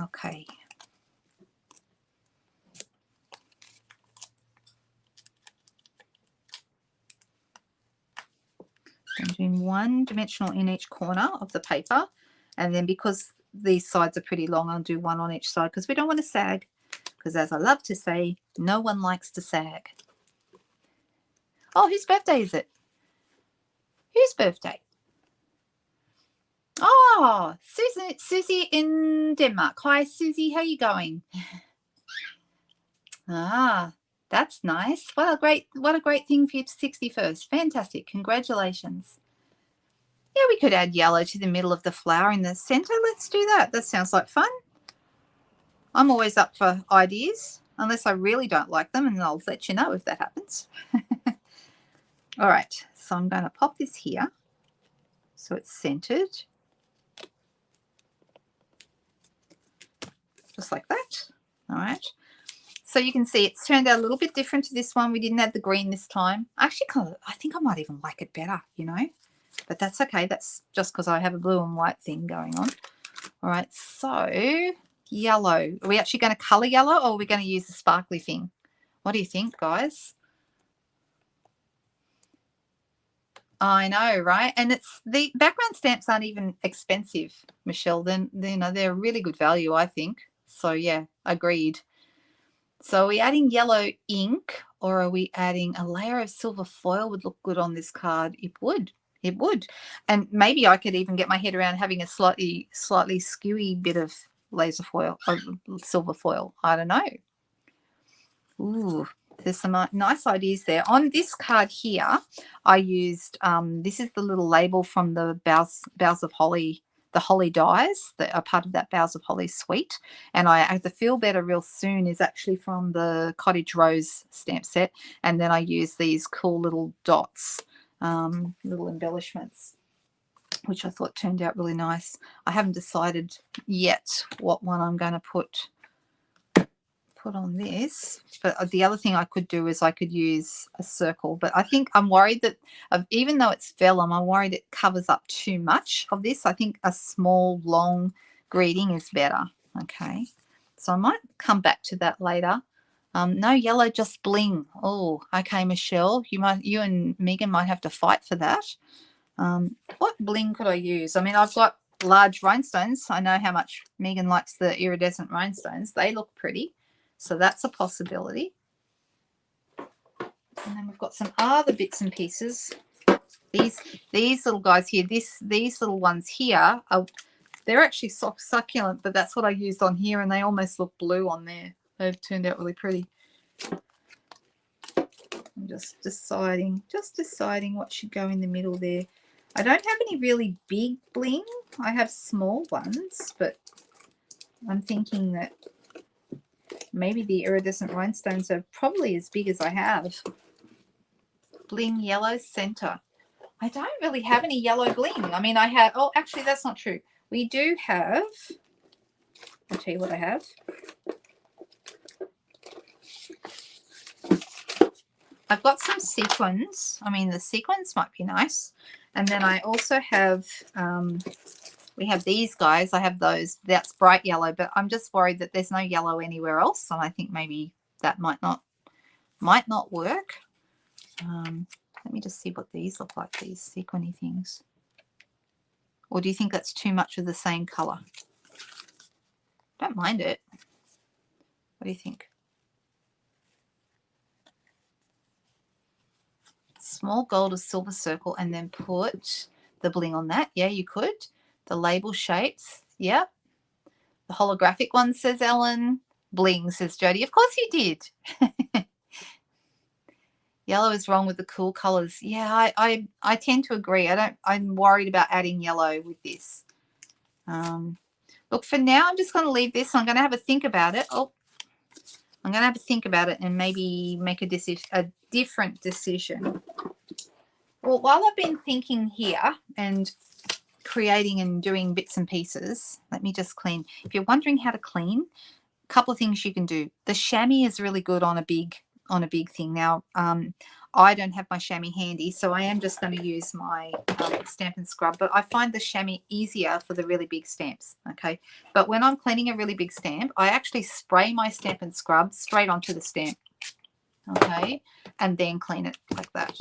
Okay. I'm doing one dimensional in each corner of the paper, and then because these sides are pretty long, I'll do one on each side because we don't want to sag, because as I love to say, no one likes to sag. Oh, whose birthday is it? Whose birthday? Oh, Susie in Denmark. Hi, Susie. How are you going? Ah, that's nice. What a great thing for your 61st. Fantastic. Congratulations. Yeah, we could add yellow to the middle of the flower in the center. Let's do that. That sounds like fun. I'm always up for ideas, unless I really don't like them, and I'll let you know if that happens. All right, so I'm going to pop this here so it's centered. Just like that. All right. So you can see it's turned out a little bit different to this one. We didn't add the green this time. Actually, I think I might even like it better, you know, but that's okay. That's just because I have a blue and white thing going on. All right, so yellow. Are we actually going to color yellow, or are we going to use the sparkly thing? What do you think, guys? I know, right? And it's the background stamps aren't even expensive, Michelle. Then you know, they're really good value, I think. So yeah, agreed. So are we adding yellow ink, or are we adding a layer of silver foil? Would look good on this card. It would. It would. And maybe I could even get my head around having a slightly skewy bit of laser foil or silver foil. I don't know. Ooh, there's some nice ideas there. On this card here, I used, this is the little label from the Boughs of Holly, the Holly dies that are part of that Boughs of Holly suite. And the Feel Better Real Soon is actually from the Cottage Rose stamp set. And then I use these cool little dots, little embellishments, which I thought turned out really nice. I haven't decided yet what one I'm going to put on this, but the other thing I could do is I could use a circle, but I think I'm worried that even though it's vellum, I'm worried it covers up too much of this. I think a small long greeting is better. Okay, so I might come back to that later. No yellow, just bling. Oh, okay, Michelle, you and Megan might have to fight for that. What bling could I use? I mean, I've got large rhinestones. I know how much Megan likes the iridescent rhinestones. They look pretty. So that's a possibility. And then we've got some other bits and pieces. These little guys here, these little ones here, they're actually succulent, but that's what I used on here, and they almost look blue on there. They've turned out really pretty. I'm just deciding what should go in the middle there. I don't have any really big bling. I have small ones, but I'm thinking that maybe the iridescent rhinestones are probably as big as I have. Bling yellow center. I don't really have any yellow bling. I mean, I have, oh, actually, that's not true. We do have, I'll tell you what I have. I've got some sequins. I mean, the sequins might be nice. And then I also have, we have these guys. I have those. That's bright yellow, but I'm just worried that there's no yellow anywhere else. And I think maybe that might not work. Let me just see what these look like, these sequiny things. Or do you think that's too much of the same color? Don't mind it. What do you think? Small gold or silver circle and then put the bling on that. Yeah, you could. The label shapes. Yep. The holographic one, says Ellen. Bling, says Jody. Of course you did. Yellow is wrong with the cool colors. Yeah, I tend to agree. I'm worried about adding yellow with this. Look, for now, I'm just going to leave this. I'm going to have a think about it. Oh, I'm going to have a think about it and maybe make a different decision. Well, while I've been thinking here and creating and doing bits and pieces, let me just clean. If you're wondering how to clean, a couple of things you can do. The chamois is really good on a big thing. Now, I don't have my chamois handy, so I am just going to use my Stampin' Scrub, but I find the chamois easier for the really big stamps, okay? But when I'm cleaning a really big stamp, I actually spray my Stampin' Scrub straight onto the stamp, okay? And then clean it like that.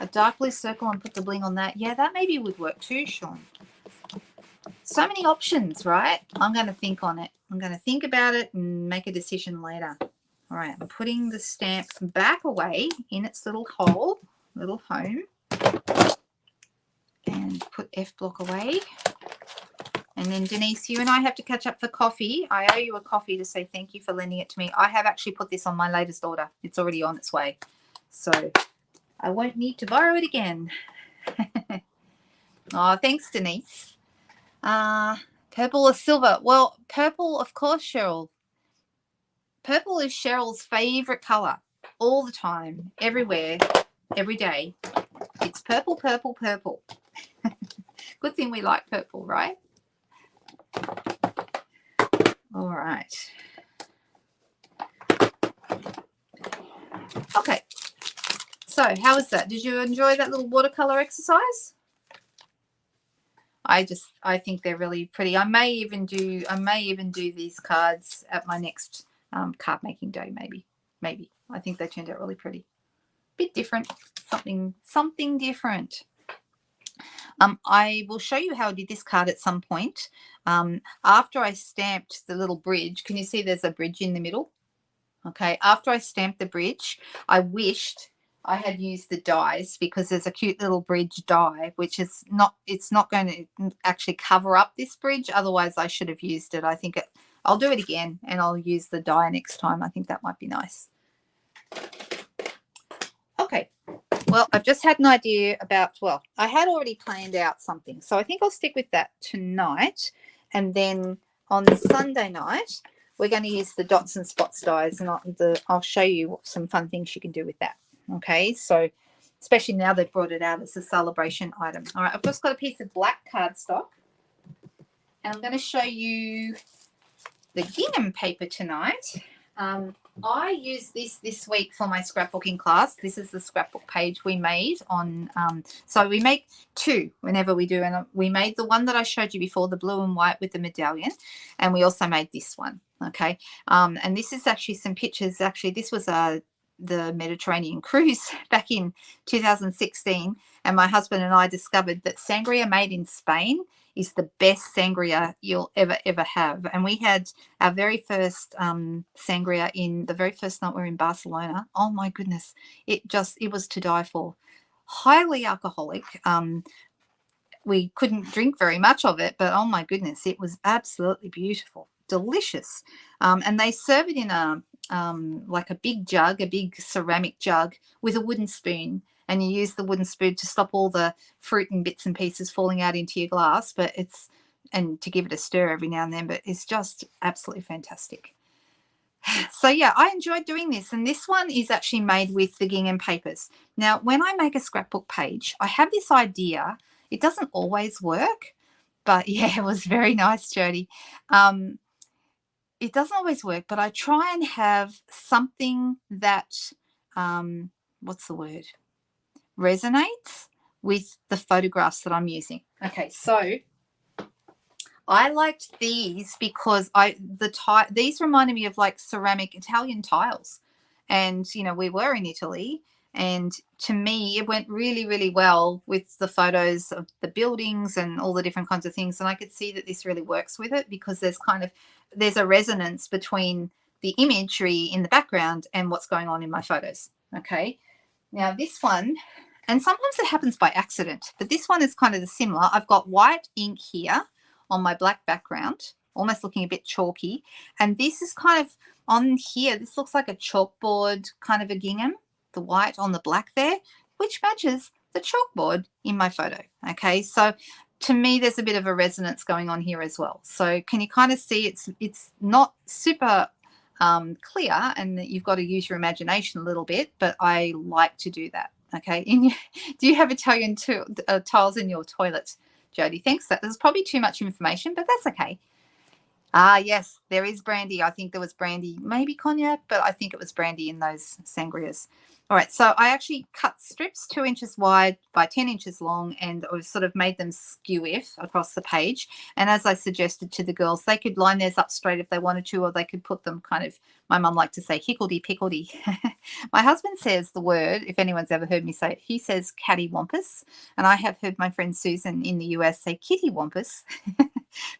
A dark blue circle and put the bling on that. Yeah, that maybe would work too, Sean. So many options, right? I'm going to think on it. I'm going to think about it and make a decision later. All right, I'm putting the stamp back away in its little hole, little home. And put F block away. And then Denise, you and I have to catch up for coffee. I owe you a coffee to say thank you for lending it to me. I have actually put this on my latest order. It's already on its way. So I won't need to borrow it again. Oh, thanks, Denise. Purple or silver? Well, purple, of course, Cheryl. Purple is Cheryl's favorite color all the time, everywhere, every day. It's purple, purple, purple. Good thing we like purple, right? All right. Okay. So how was that? Did you enjoy that little watercolor exercise? I think they're really pretty. I may even do these cards at my next card making day, maybe. I think they turned out really pretty. Bit different, something different. I will show you how I did this card at some point. After I stamped the little bridge, can you see there's a bridge in the middle? Okay, after I stamped the bridge, I wished I had used the dies, because there's a cute little bridge die, which is it's not going to actually cover up this bridge. Otherwise, I should have used it. I think I'll do it again and I'll use the die next time. I think that might be nice. Okay. Well, I've just had an idea about, well, I had already planned out something. So I think I'll stick with that tonight. And then on Sunday night, we're going to use the dots and spots dies, and I'll show you some fun things you can do with that. Okay, so especially now they've brought it out as a Sale-a-Bration item. All right, I've just got a piece of black cardstock, and I'm going to show you the gingham paper tonight. I used this week for my scrapbooking class. This is the scrapbook page we made on, so we make two whenever we do. And we made the one that I showed you before, the blue and white with the medallion. And we also made this one. Okay. And this is actually some pictures. Actually, this was the Mediterranean cruise back in 2016. And my husband and I discovered that sangria made in Spain is the best sangria you'll ever have. And we had our very first sangria in the very first night we were in Barcelona. Oh my goodness, it was to die for. Highly alcoholic. We couldn't drink very much of it, but oh my goodness, it was absolutely beautiful, delicious. And they serve it in a like a big jug, a big ceramic jug with a wooden spoon. And you use the wooden spoon to stop all the fruit and bits and pieces falling out into your glass. But and to give it a stir every now and then, but it's just absolutely fantastic. So yeah, I enjoyed doing this. And this one is actually made with the Gingham papers. Now, when I make a scrapbook page, I have this idea. It doesn't always work, but yeah, it was very nice, Jody. It doesn't always work, but I try and have something that, what's the word? Resonates with the photographs that I'm using. Okay, so I liked these because these reminded me of like ceramic Italian tiles. And, you know, we were in Italy, and to me, it went really, really well with the photos of the buildings and all the different kinds of things. And I could see that this really works with it because there's a resonance between the imagery in the background and what's going on in my photos. Okay. Now this one, and sometimes it happens by accident, but this one is kind of similar. I've got white ink here on my black background, almost looking a bit chalky. And this is kind of on here. This looks like a chalkboard, kind of a gingham, the white on the black there, which matches the chalkboard in my photo. Okay, so to me, there's a bit of a resonance going on here as well. So can you kind of see it's not super clear, and that you've got to use your imagination a little bit, but I like to do that. Okay, do you have Italian tiles in your toilet, Jody? Thanks. There's probably too much information, but that's okay. Ah, yes, there is brandy. I think there was brandy, maybe cognac, but I think it was brandy in those sangrias. All right, so I actually cut strips 2 inches wide by 10 inches long, and I sort of made them skew-if across the page. And as I suggested to the girls, they could line theirs up straight if they wanted to, or they could put them kind of, my mum liked to say, hickledy-pickledy. My husband says the word, if anyone's ever heard me say it, he says cattywampus. And I have heard my friend Susan in the US say kittywampus.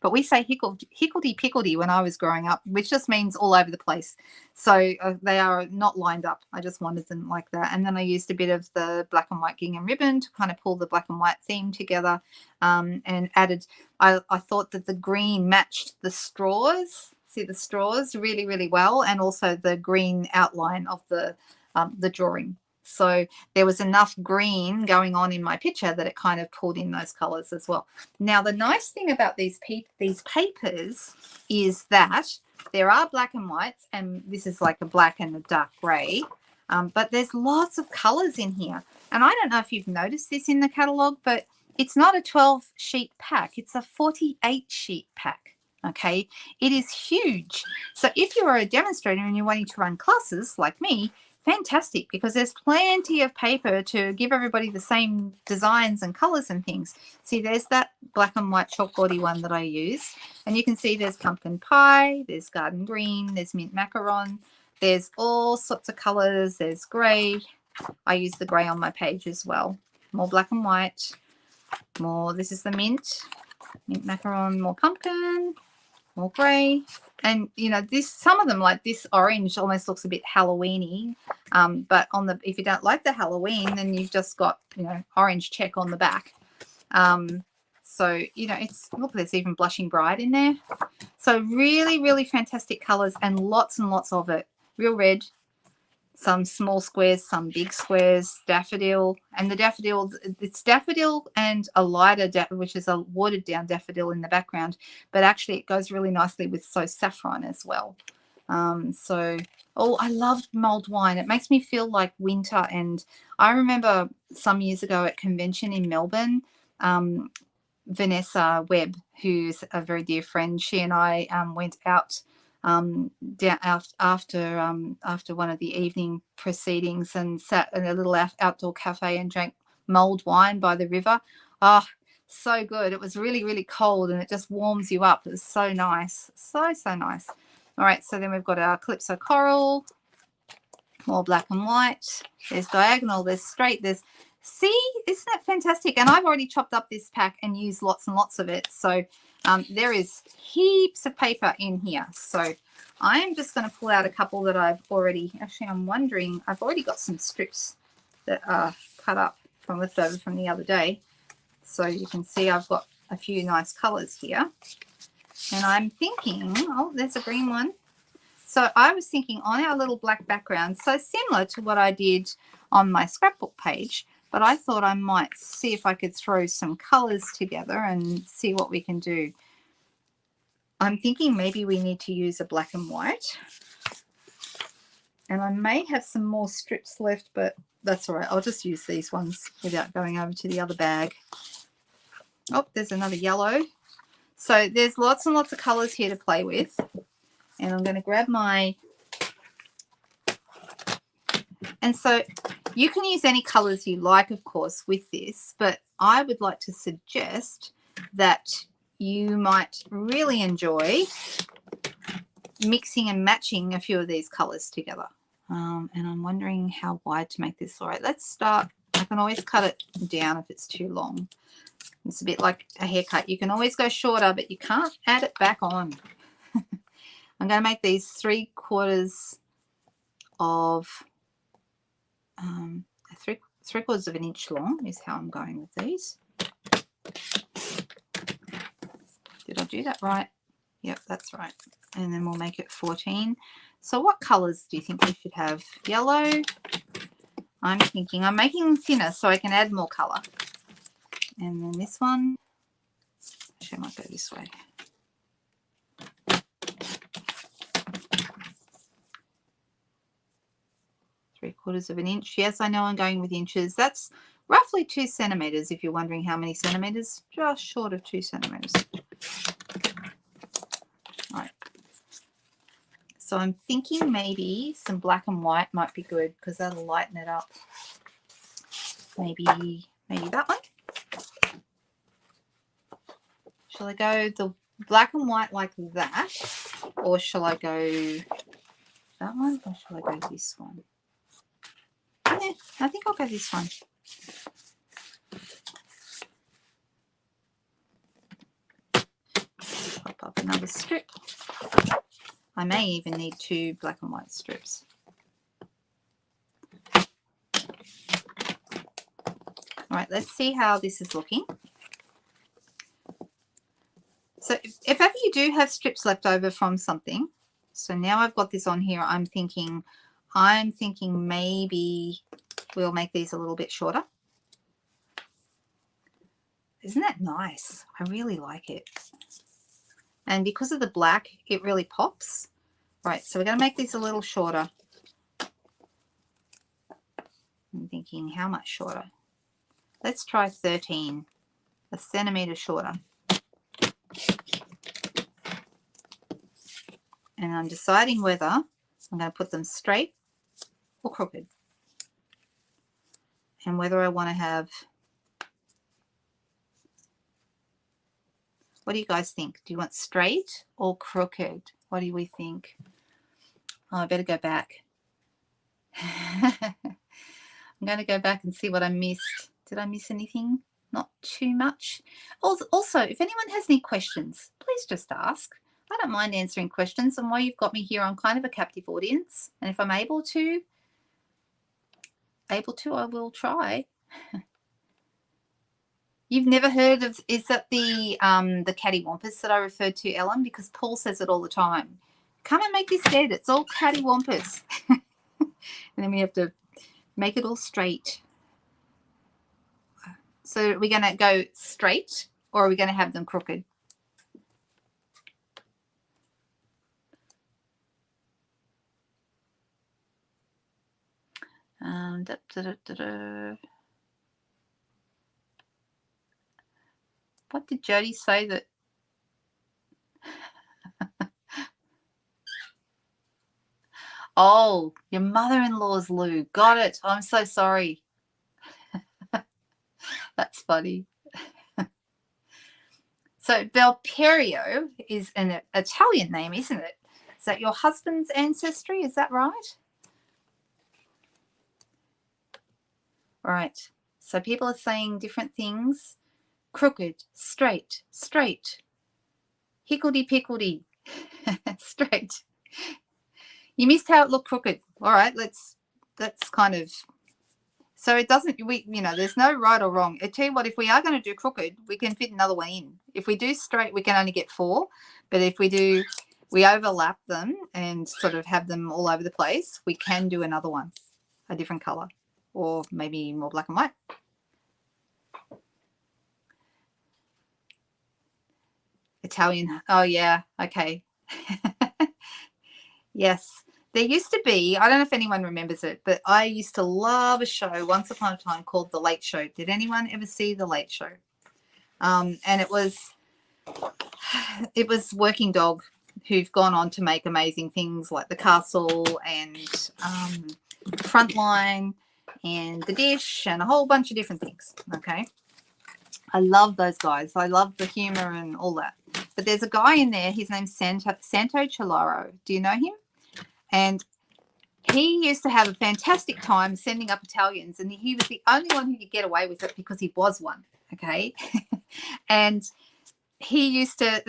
But we say hickledy-pickledy when I was growing up, which just means all over the place. So they are not lined up. I just wanted them like that. And then I used a bit of the black and white gingham ribbon to kind of pull the black and white theme together, and added, I thought that the green matched the straws. See the straws really, really well, and also the green outline of the drawing. So there was enough green going on in my picture that it kind of pulled in those colors as well. Now, the nice thing about these papers is that there are black and whites, and this is like a black and a dark gray, but there's lots of colors in here. And I don't know if you've noticed this in the catalog, but it's not a 12-sheet pack. It's a 48-sheet pack. Okay, it is huge. So if you are a demonstrator and you're wanting to run classes like me, fantastic, because there's plenty of paper to give everybody the same designs and colors and things. See, there's that black and white chalkboardy one that I use, and you can see there's pumpkin pie, there's garden green, there's mint macaron, there's all sorts of colors, there's gray. I use the gray on my page as well. More black and white, more, this is the mint macaron, more pumpkin, more gray. And you know, some of them, like this orange, almost looks a bit Halloweeny, but if you don't like the Halloween, then you've just got, you know, orange check on the back. So you know, look, there's even blushing bride in there. So really, really fantastic colors, and lots of it. Real red, some small squares, some big squares, daffodil, and the daffodil, it's daffodil and a lighter, which is a watered down daffodil in the background, but actually it goes really nicely with saffron as well. I love mulled wine. It makes me feel like winter. And I remember some years ago at convention in Melbourne, Vanessa Webb, who's a very dear friend, she and I went out down after one of the evening proceedings, and sat in a little outdoor cafe and drank mulled wine by the river. Oh, so good. It was really, really cold, and it just warms you up. It was so nice. So nice. All right, so then we've got our Calypso Coral, more black and white. There's diagonal, there's straight, there's, see, isn't that fantastic? And I've already chopped up this pack and used lots and lots of it. So there is heaps of paper in here. So I am just going to pull out a couple that I've already, actually I'm wondering, I've already got some strips that are cut up from leftover from the other day. So you can see I've got a few nice colors here. And I'm thinking, oh, there's a green one. So I was thinking on our little black background, so similar to what I did on my scrapbook page, but I thought I might see if I could throw some colors together and see what we can do. I'm thinking maybe we need to use a black and white. And I may have some more strips left, but that's all right. I'll just use these ones without going over to the other bag. Oh, there's another yellow. So there's lots and lots of colors here to play with. And I'm going to grab my, and so you can use any colors you like, of course, with this, but I would like to suggest that you might really enjoy mixing and matching a few of these colors together. And I'm wondering how wide to make this. All right, let's start. I can always cut it down if it's too long. It's a bit like a haircut. You can always go shorter, but you can't add it back on. I'm going to make these 3/4 of three-quarters of an inch long is how I'm going with these. Did I do that right? Yep, that's right. And then we'll make it 14. So what colors do you think we should have? Yellow. I'm thinking I'm making them thinner so I can add more color. And then this one, actually I might go this way. Three-quarters of an inch. Yes, I know I'm going with inches. That's roughly 2 centimeters if you're wondering how many centimeters. Just short of 2 centimeters. All right. So I'm thinking maybe some black and white might be good because that'll lighten it up. Maybe that one. Shall I go the black and white like that, or shall I go that one, or shall I go this one? Yeah, I think I'll go this one. Pop up another strip. I may even need 2 black and white strips. All right, let's see how this is looking. So if ever you do have strips left over from something, so now I've got this on here, I'm thinking maybe we'll make these a little bit shorter. Isn't that nice? I really like it. And because of the black, it really pops. Right, so we're going to make these a little shorter. I'm thinking how much shorter? Let's try 13, a centimeter shorter. And I'm deciding whether I'm going to put them straight or crooked. And whether I want to have, what do you guys think? Do you want straight or crooked? What do we think? Oh, I better go back. I'm going to go back and see what I missed. Did I miss anything? Not too much. Also, if anyone has any questions, please just ask. I don't mind answering questions. And while you've got me here, I'm kind of a captive audience. And if I'm able to, I will try. You've never heard of, is that the cattywampus that I referred to, Ellen? Because Paul says it all the time. Come and make this dead. It's all cattywampus. And then we have to make it all straight. So are we going to go straight or are we going to have them crooked? What did Jody say that? Oh, your mother-in-law's Lou. Got it. I'm so sorry. That's funny. So Valperio is an Italian name, isn't it? Is that your husband's ancestry? Is that right? All right. So people are saying different things. Crooked, straight, straight. Hickledy-pickledy, straight. You missed how it looked crooked. All right, that's kind of, so it doesn't, there's no right or wrong. I tell you what, if we are going to do crooked, we can fit another one in. If we do straight, we can only get 4. But if we overlap them and sort of have them all over the place, we can do another one, a different color, or maybe more black and white. Italian. Oh, yeah. Okay. Yes. There used to be, I don't know if anyone remembers it, but I used to love a show once upon a time called The Late Show. Did anyone ever see The Late Show? And it was Working Dog, who've gone on to make amazing things like The Castle and Frontline and The Dish and a whole bunch of different things. Okay. I love those guys. I love the humor and all that. But there's a guy in there. His name's Santo Cialaro. Do you know him? And he used to have a fantastic time sending up Italians, and he was the only one who could get away with it because he was one. Okay. And he used to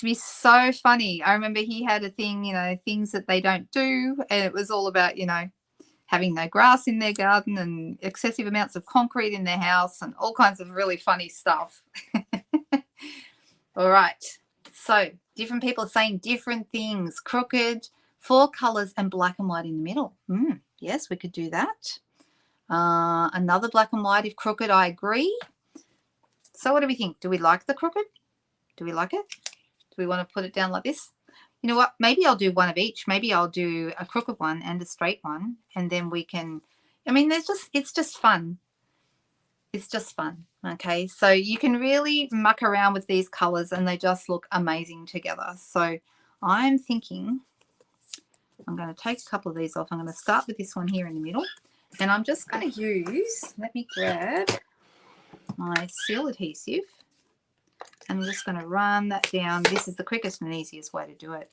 be so funny. I remember he had a thing, things that they don't do, and it was all about, having no grass in their garden and excessive amounts of concrete in their house and all kinds of really funny stuff. All right. So different people are saying different things. Crooked, 4 colors and black and white in the middle. Yes, we could do that. Another black and white if crooked, I agree. So what do we think? Do we like the crooked? Do we like it? Do we want to put it down like this? You know what? Maybe I'll do one of each. Maybe I'll do a crooked one and a straight one. And then we can, it's just fun. It's just fun. Okay. So you can really muck around with these colors and they just look amazing together. So I'm thinking I'm going to take a couple of these off. I'm going to start with this one here in the middle. And I'm just going to use, let me grab my seal adhesive. I'm just going to run that down. This is the quickest and easiest way to do it.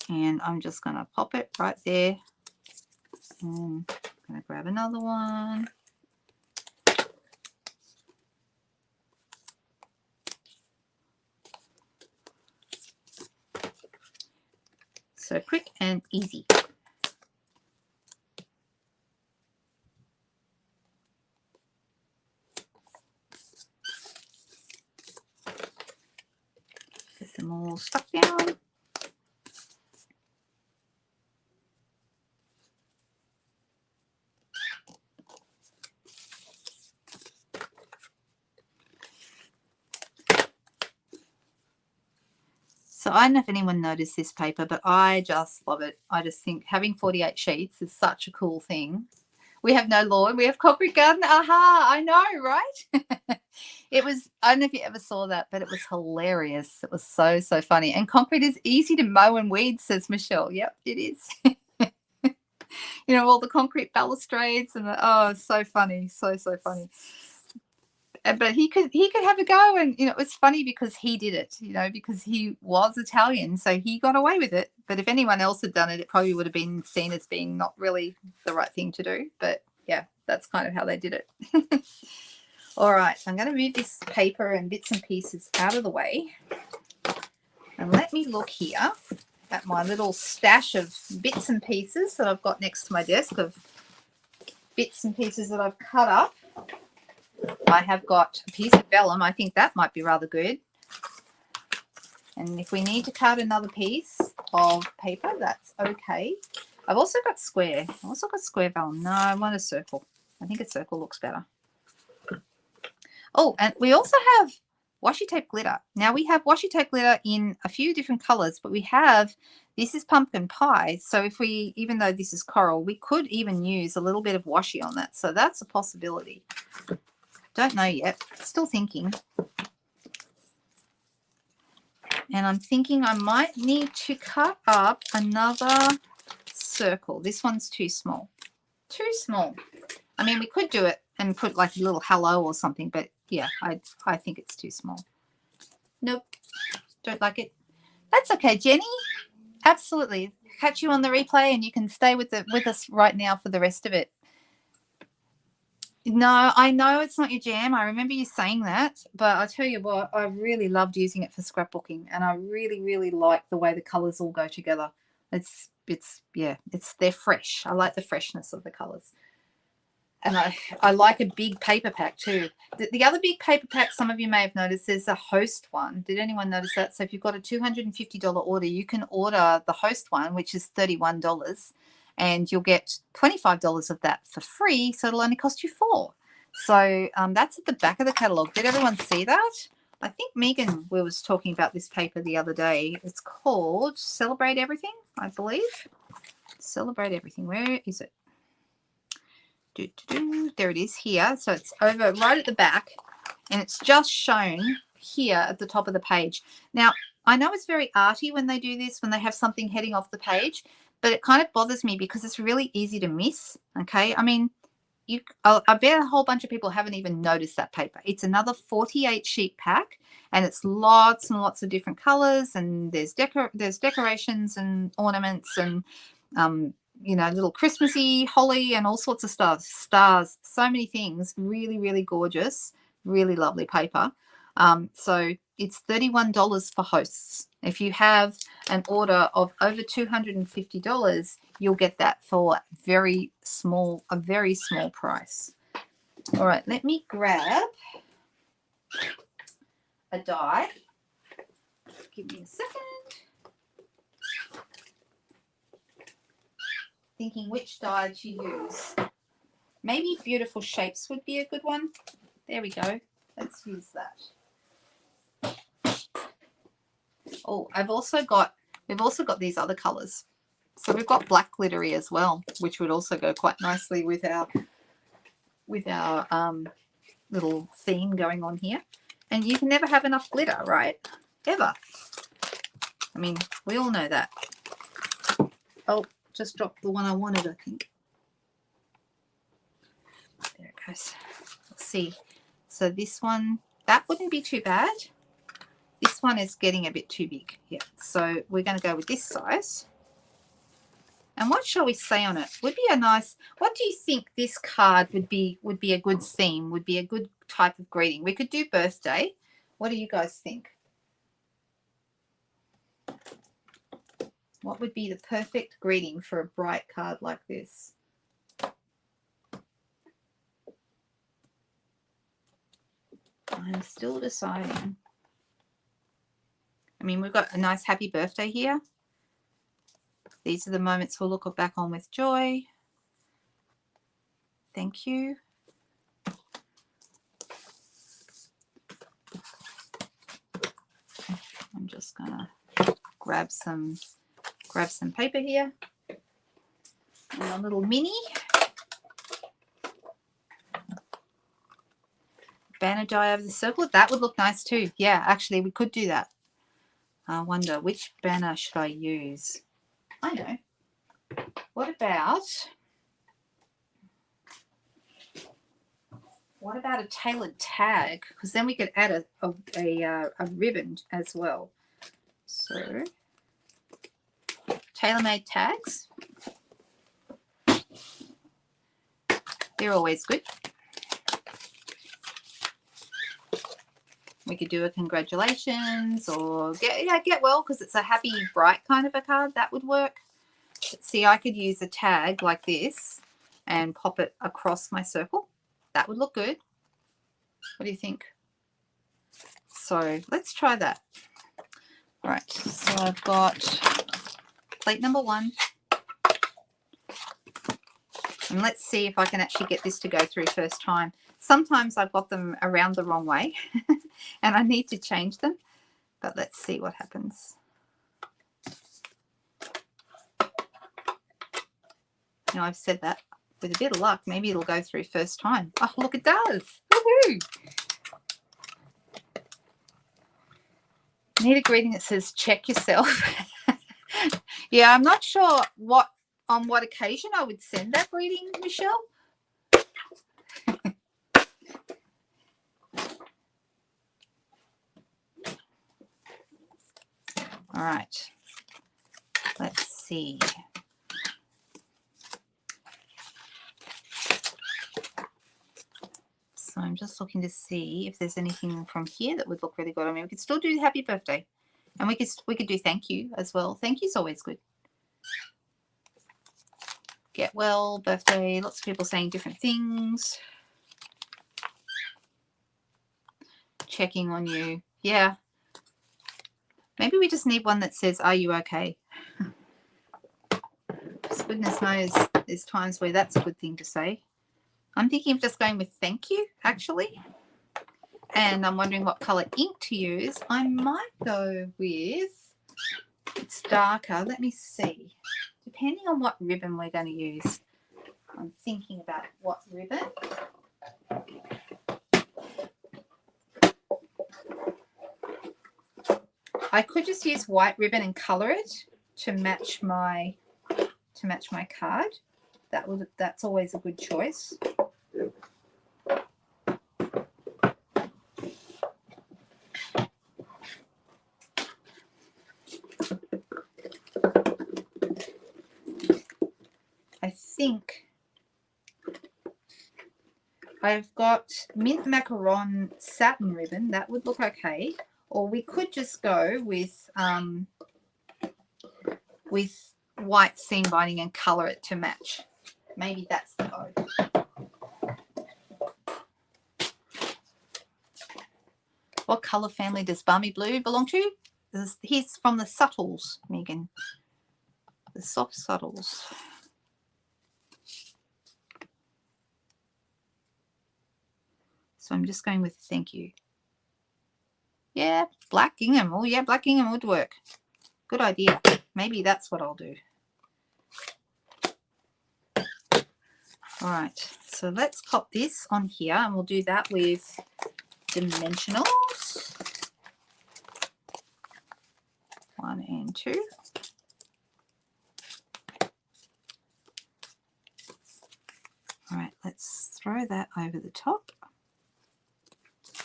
And I'm just going to pop it right there. And I'm going to grab another one. So quick and easy. Get them all stuck down. So I don't know if anyone noticed this paper, but I just love it. I just think having 48 sheets is such a cool thing. We have no lawn. We have concrete garden. Aha, I know, right? It was, I don't know if you ever saw that, but it was hilarious. It was so, so funny. And concrete is easy to mow and weed, says Michelle. Yep, it is. All the concrete balustrades and it's so funny. So, so funny. But he could have a go, and it was funny because he did it, because he was Italian, so he got away with it. But if anyone else had done it, it probably would have been seen as being not really the right thing to do. But yeah, that's kind of how they did it. All right, I'm going to move this paper and bits and pieces out of the way, and let me look here at my little stash of bits and pieces that I've got next to my desk of bits and pieces that I've cut up. I have got a piece of vellum. I think that might be rather good. And if we need to cut another piece of paper, that's okay. I've also got square. I've also got square vellum. No, I want a circle. I think a circle looks better. Oh, and we also have washi tape glitter. Now we have washi tape glitter in a few different colors, but this is pumpkin pie. So even though this is coral, we could even use a little bit of washi on that. So that's a possibility. Don't know yet. Still thinking. And I'm thinking I might need to cut up another circle. This one's too small. Too small. I mean, we could do it and put like a little hello or something, but yeah, I think it's too small. Nope, don't like it. That's okay, Jenny. Absolutely. Catch you on the replay and you can stay with us right now for the rest of it. No, I know it's not your jam. I remember you saying that, but I'll tell you what, I really loved using it for scrapbooking, and I really, really like the way the colors all go together. They're fresh. I like the freshness of the colors. And I like a big paper pack too. The other big paper pack, some of you may have noticed, there's a host one. Did anyone notice that? So if you've got a $250 order, you can order the host one, which is $31, and you'll get $25 of that for free. So it'll only cost you $4. So that's at the back of the catalogue. Did everyone see that? I think Megan was talking about this paper the other day. It's called Celebrate Everything, I believe. Celebrate Everything. Where is it? There it is here. So it's over right at the back, and it's just shown here at the top of the page. Now, I know it's very arty when they do this, when they have something heading off the page, but it kind of bothers me because it's really easy to miss. Okay, I mean, I bet a whole bunch of people haven't even noticed that paper. It's another 48 sheet pack, and it's lots and lots of different colors, and there's decorations and ornaments and you know, little Christmassy, holly, and all sorts of stuff, stars, so many things. Really, really gorgeous, really lovely paper. So it's $31 for hosts. If you have an order of over $250, you'll get that for a very small price. All right, let me grab a die. Give me a second. Thinking which die to use. Maybe Beautiful Shapes would be a good one. There we go. Let's use that. Oh, we've also got these other colors. So we've got black glittery as well, which would also go quite nicely with our little theme going on here. And you can never have enough glitter, right? Ever. I mean, we all know that. Oh, just dropped the one I wanted, I think. There it goes. Let's see. So this one, that wouldn't be too bad. This one is getting a bit too big. Yeah. So we're going to go with this size. And what shall we say on it? Would be a nice, what do you think this card would be a good theme, would be a good type of greeting? We could do birthday. What do you guys think? What would be the perfect greeting for a bright card like this? I'm still deciding. I mean, we've got a nice happy birthday here. These are the moments we'll look back on with joy. Thank you. I'm just gonna grab some paper here. And a little mini. Banner die over the circle. That would look nice too. Yeah, actually we could do that. I wonder which banner should I use? I know. What about a tailored tag? Because then we could add a ribbon as well. So tailor-made tags. They're always good. We could do a congratulations or get well, because it's a happy, bright kind of a card. That would work. But see, I could use a tag like this and pop it across my circle. That would look good. What do you think? So let's try that. All right, so I've got plate number 1. And let's see if I can actually get this to go through first time. Sometimes I've got them around the wrong way and I need to change them. But let's see what happens. Now I've said that. With a bit of luck, maybe it'll go through first time. Oh, look, it does. Woohoo! Need a greeting that says check yourself. Yeah, I'm not sure on what occasion I would send that greeting, Michelle. All right. Let's see. So I'm just looking to see if there's anything from here that would look really good. I mean, we could still do happy birthday, and we could do thank you as well. Thank you is always good. Get well, birthday, lots of people saying different things. Checking on you. Yeah. Maybe we just need one that says, are you okay? Because goodness knows there's times where that's a good thing to say. I'm thinking of just going with thank you, actually. And I'm wondering what colour ink to use. I might go with, it's darker. Let me see. Depending on what ribbon we're going to use. I'm thinking about what ribbon. I could just use white ribbon and colour it to match my card. That's always a good choice. I think I've got mint macaron satin ribbon. That would look okay. Or we could just go with white seam binding and colour it to match. Maybe that's the go. What colour family does Balmy Blue belong to? He's from the subtles, Megan. The soft subtles. So I'm just going with thank you. Yeah, black gingham. Oh, yeah, black gingham would work. Good idea. Maybe that's what I'll do. All right, so let's pop this on here, and we'll do that with dimensionals. 1 and 2. All right, let's throw that over the top,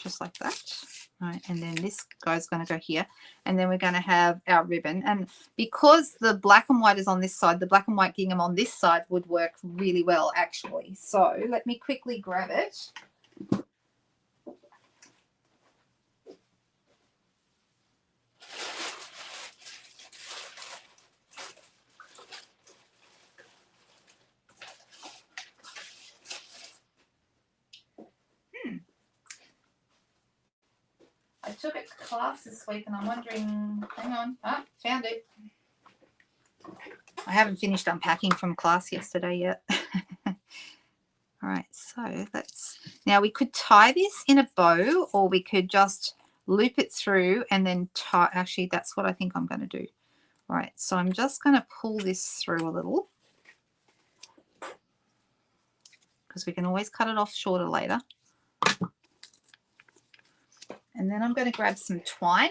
just like that. All right, and then this guy's going to go here, and then we're going to have our ribbon. And because the black and white is on this side, the black and white gingham on this side would work really well, actually. So let me quickly grab it. I took a class this week and I'm wondering, hang on, found it. I haven't finished unpacking from class yesterday yet. All right, so now we could tie this in a bow, or we could just loop it through and then tie. Actually, that's what I think I'm going to do. All right, so I'm just going to pull this through a little, because we can always cut it off shorter later. And then I'm going to grab some twine.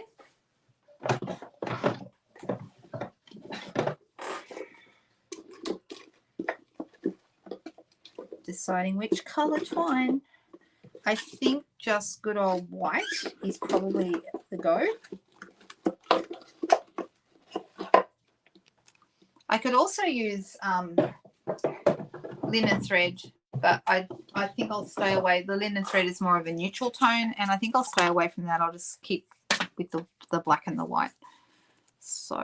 Deciding which colour twine. I think just good old white is probably the go. I could also use linen thread, but I think I'll stay away. The linen thread is more of a neutral tone, and I think I'll stay away from that. I'll just keep with the black and the white. So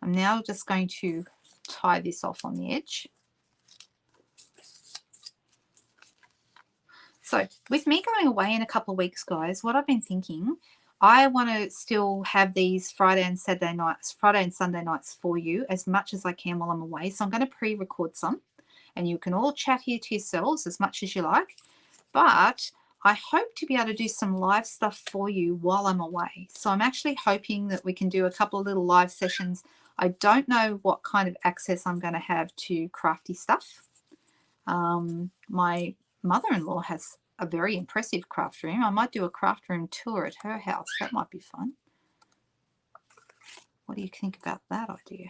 I'm now just going to tie this off on the edge. So with me going away in a couple of weeks, guys, what I've been thinking, I want to still have these Friday and Sunday nights for you as much as I can while I'm away. So I'm going to pre-record some, and you can all chat here to yourselves as much as you like. But I hope to be able to do some live stuff for you while I'm away. So I'm actually hoping that we can do a couple of little live sessions. I don't know what kind of access I'm going to have to crafty stuff. My mother-in-law has a very impressive craft room. I might do a craft room tour at her house. That might be fun. What do you think about that idea?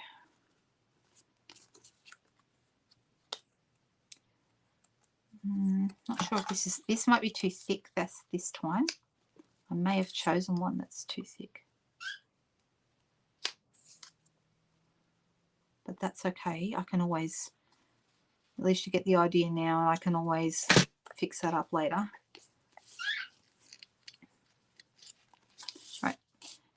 Not sure if this might be too thick this twine. I may have chosen one that's too thick. But that's okay. I can always, at least you get the idea now, and I can always fix that up later. Right.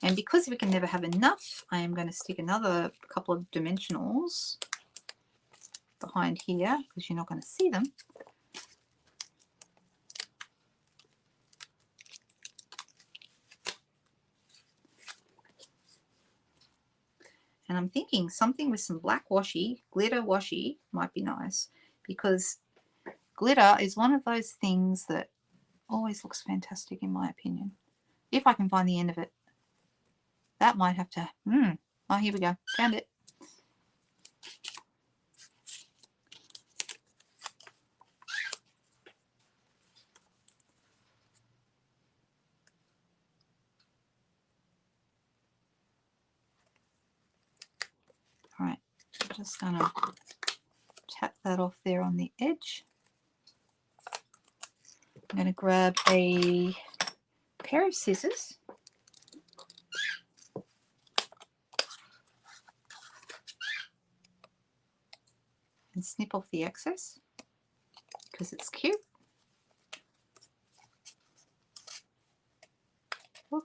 And because we can never have enough, I am going to stick another couple of dimensionals behind here because you're not going to see them. And I'm thinking something with some black washi, glitter washi might be nice, because glitter is one of those things that always looks fantastic in my opinion. If I can find the end of it. That might have to, oh, here we go, found it. All right, I'm just going to tap that off there on the edge. I'm going to grab a pair of scissors. And snip off the excess because it's cute. Whoop.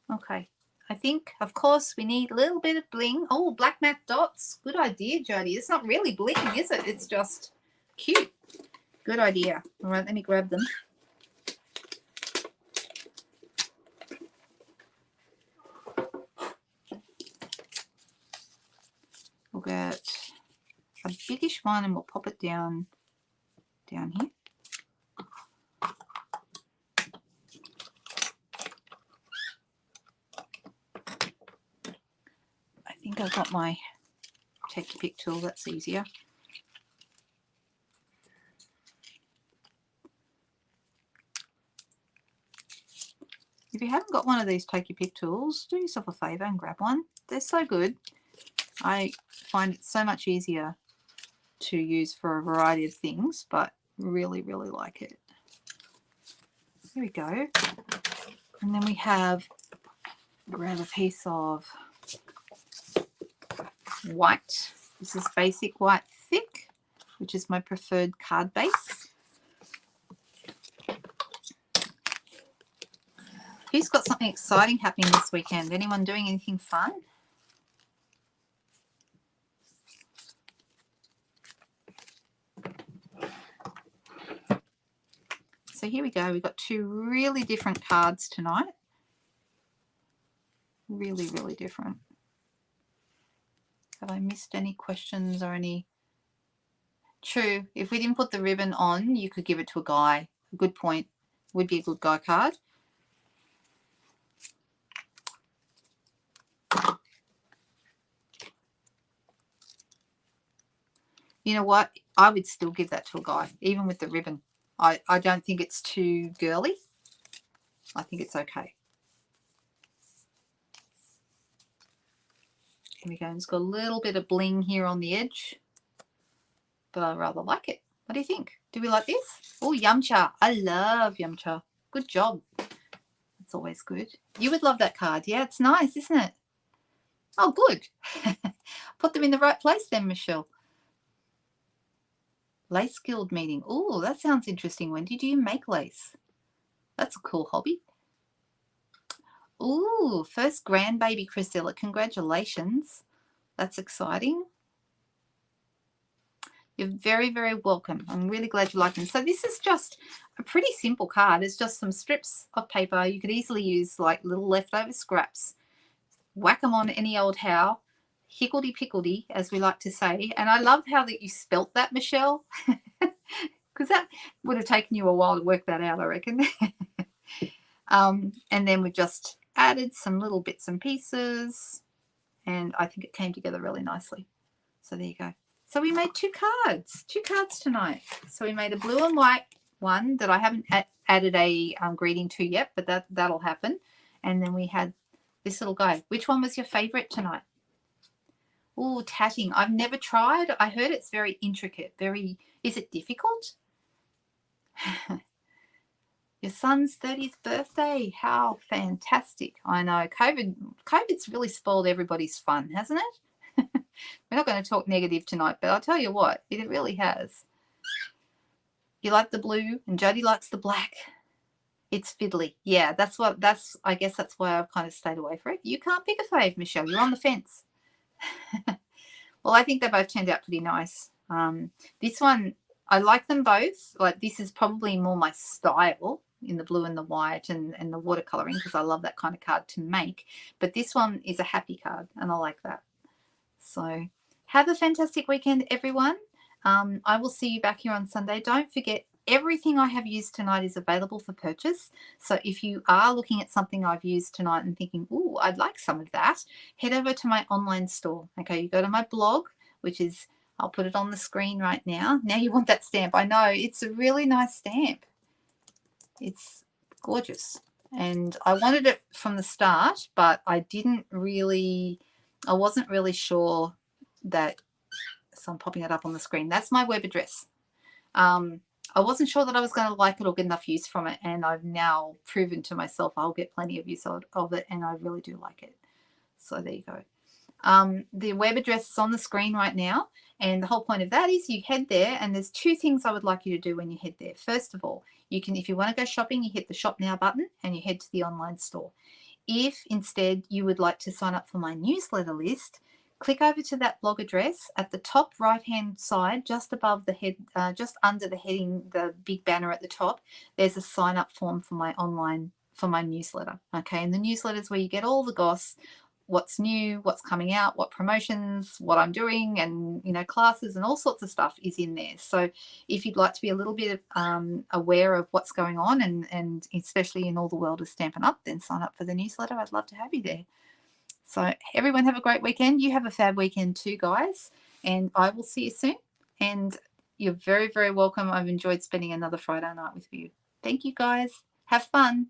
Okay, I think, of course, we need a little bit of bling. Oh, black matte dots. Good idea, Jodie. It's not really bling, is it? It's just cute. Good idea. All right, let me grab them. We'll get a biggish one and we'll pop it down here. I think I've got my take your pick tool, that's easier. If you haven't got one of these take your pick tools, do yourself a favor and grab one. They're so good. I find it so much easier to use for a variety of things, but really, really like it. Here we go. And then we have, grab a piece of white. This is basic white thick, which is my preferred card base. Who's got something exciting happening this weekend? Anyone doing anything fun? So here we go. We've got two really different cards tonight. Really, really different. Have I missed any questions or any? True. If we didn't put the ribbon on, you could give it to a guy. Good point. Would be a good guy card. You know what? I would still give that to a guy, even with the ribbon. I don't think it's too girly. I think it's okay. Here we go. It's got a little bit of bling here on the edge, but I rather like it. What do you think? Do we like this? Oh, yum cha. I love yum cha. Good job. It's always good. You would love that card. Yeah, it's nice, isn't it? Oh, good. Put them in the right place then, Michelle. Lace Guild meeting. Oh, that sounds interesting. Wendy, do you make lace? That's a cool hobby. Ooh, first grandbaby, Priscilla. Congratulations. That's exciting. You're very, very welcome. I'm really glad you like them. So this is just a pretty simple card. It's just some strips of paper. You could easily use like little leftover scraps. Whack them on any old how. Higgledy-piggledy, as we like to say. And I love how that you spelt that, Michelle, because that would have taken you a while to work that out, I reckon. And then we just added some little bits and pieces, and I think it came together really nicely. So there you go. So we made two cards tonight. So we made a blue and white one that I haven't added a greeting to yet, but that'll happen. And then we had this little guy. Which one was your favorite tonight? Oh, tatting. I've never tried. I heard it's very intricate. Is it difficult? Your son's 30th birthday. How fantastic. I know. COVID's really spoiled everybody's fun, hasn't it? We're not going to talk negative tonight, but I'll tell you what, it really has. You like the blue and Jody likes the black. It's fiddly. Yeah, I guess that's why I've kind of stayed away from it. You can't pick a fave, Michelle. You're on the fence. Well, I think they both turned out pretty nice. This one, I like them both. Like, this is probably more my style in the blue and the white and the watercoloring, because I love that kind of card to make. But this one is a happy card, and I like that. So have a fantastic weekend, everyone. I will see you back here on Sunday. Don't forget, everything I have used tonight is available for purchase. So if you are looking at something I've used tonight and thinking, oh, I'd like some of that, head over to my online store. Okay, you go to my blog, which is, I'll put it on the screen right now. Now you want that stamp. I know, it's a really nice stamp. It's gorgeous. And I wanted it from the start, but I wasn't really sure that, so I'm popping it up on the screen. That's my web address. I wasn't sure that I was going to like it or get enough use from it, and I've now proven to myself I'll get plenty of use of it, and I really do like it. So there you go. The web address is on the screen right now, and the whole point of that is you head there, and there's two things I would like you to do when you head there. First of all, you can, if you want to go shopping, you hit the Shop Now button and you head to the online store. If instead you would like to sign up for my newsletter list, click over to that blog address at the top right hand side, just above the head, just under the heading, the big banner at the top. There's a sign up form for my newsletter. Okay, and the newsletter is where you get all the goss, what's new, what's coming out, what promotions, what I'm doing, and classes and all sorts of stuff is in there. So if you'd like to be a little bit aware of what's going on, and especially in all the world of Stampin' Up, then sign up for the newsletter. I'd love to have you there. So everyone have a great weekend. You have a fab weekend too, guys, and I will see you soon. And you're very, very welcome. I've enjoyed spending another Friday night with you. Thank you, guys. Have fun.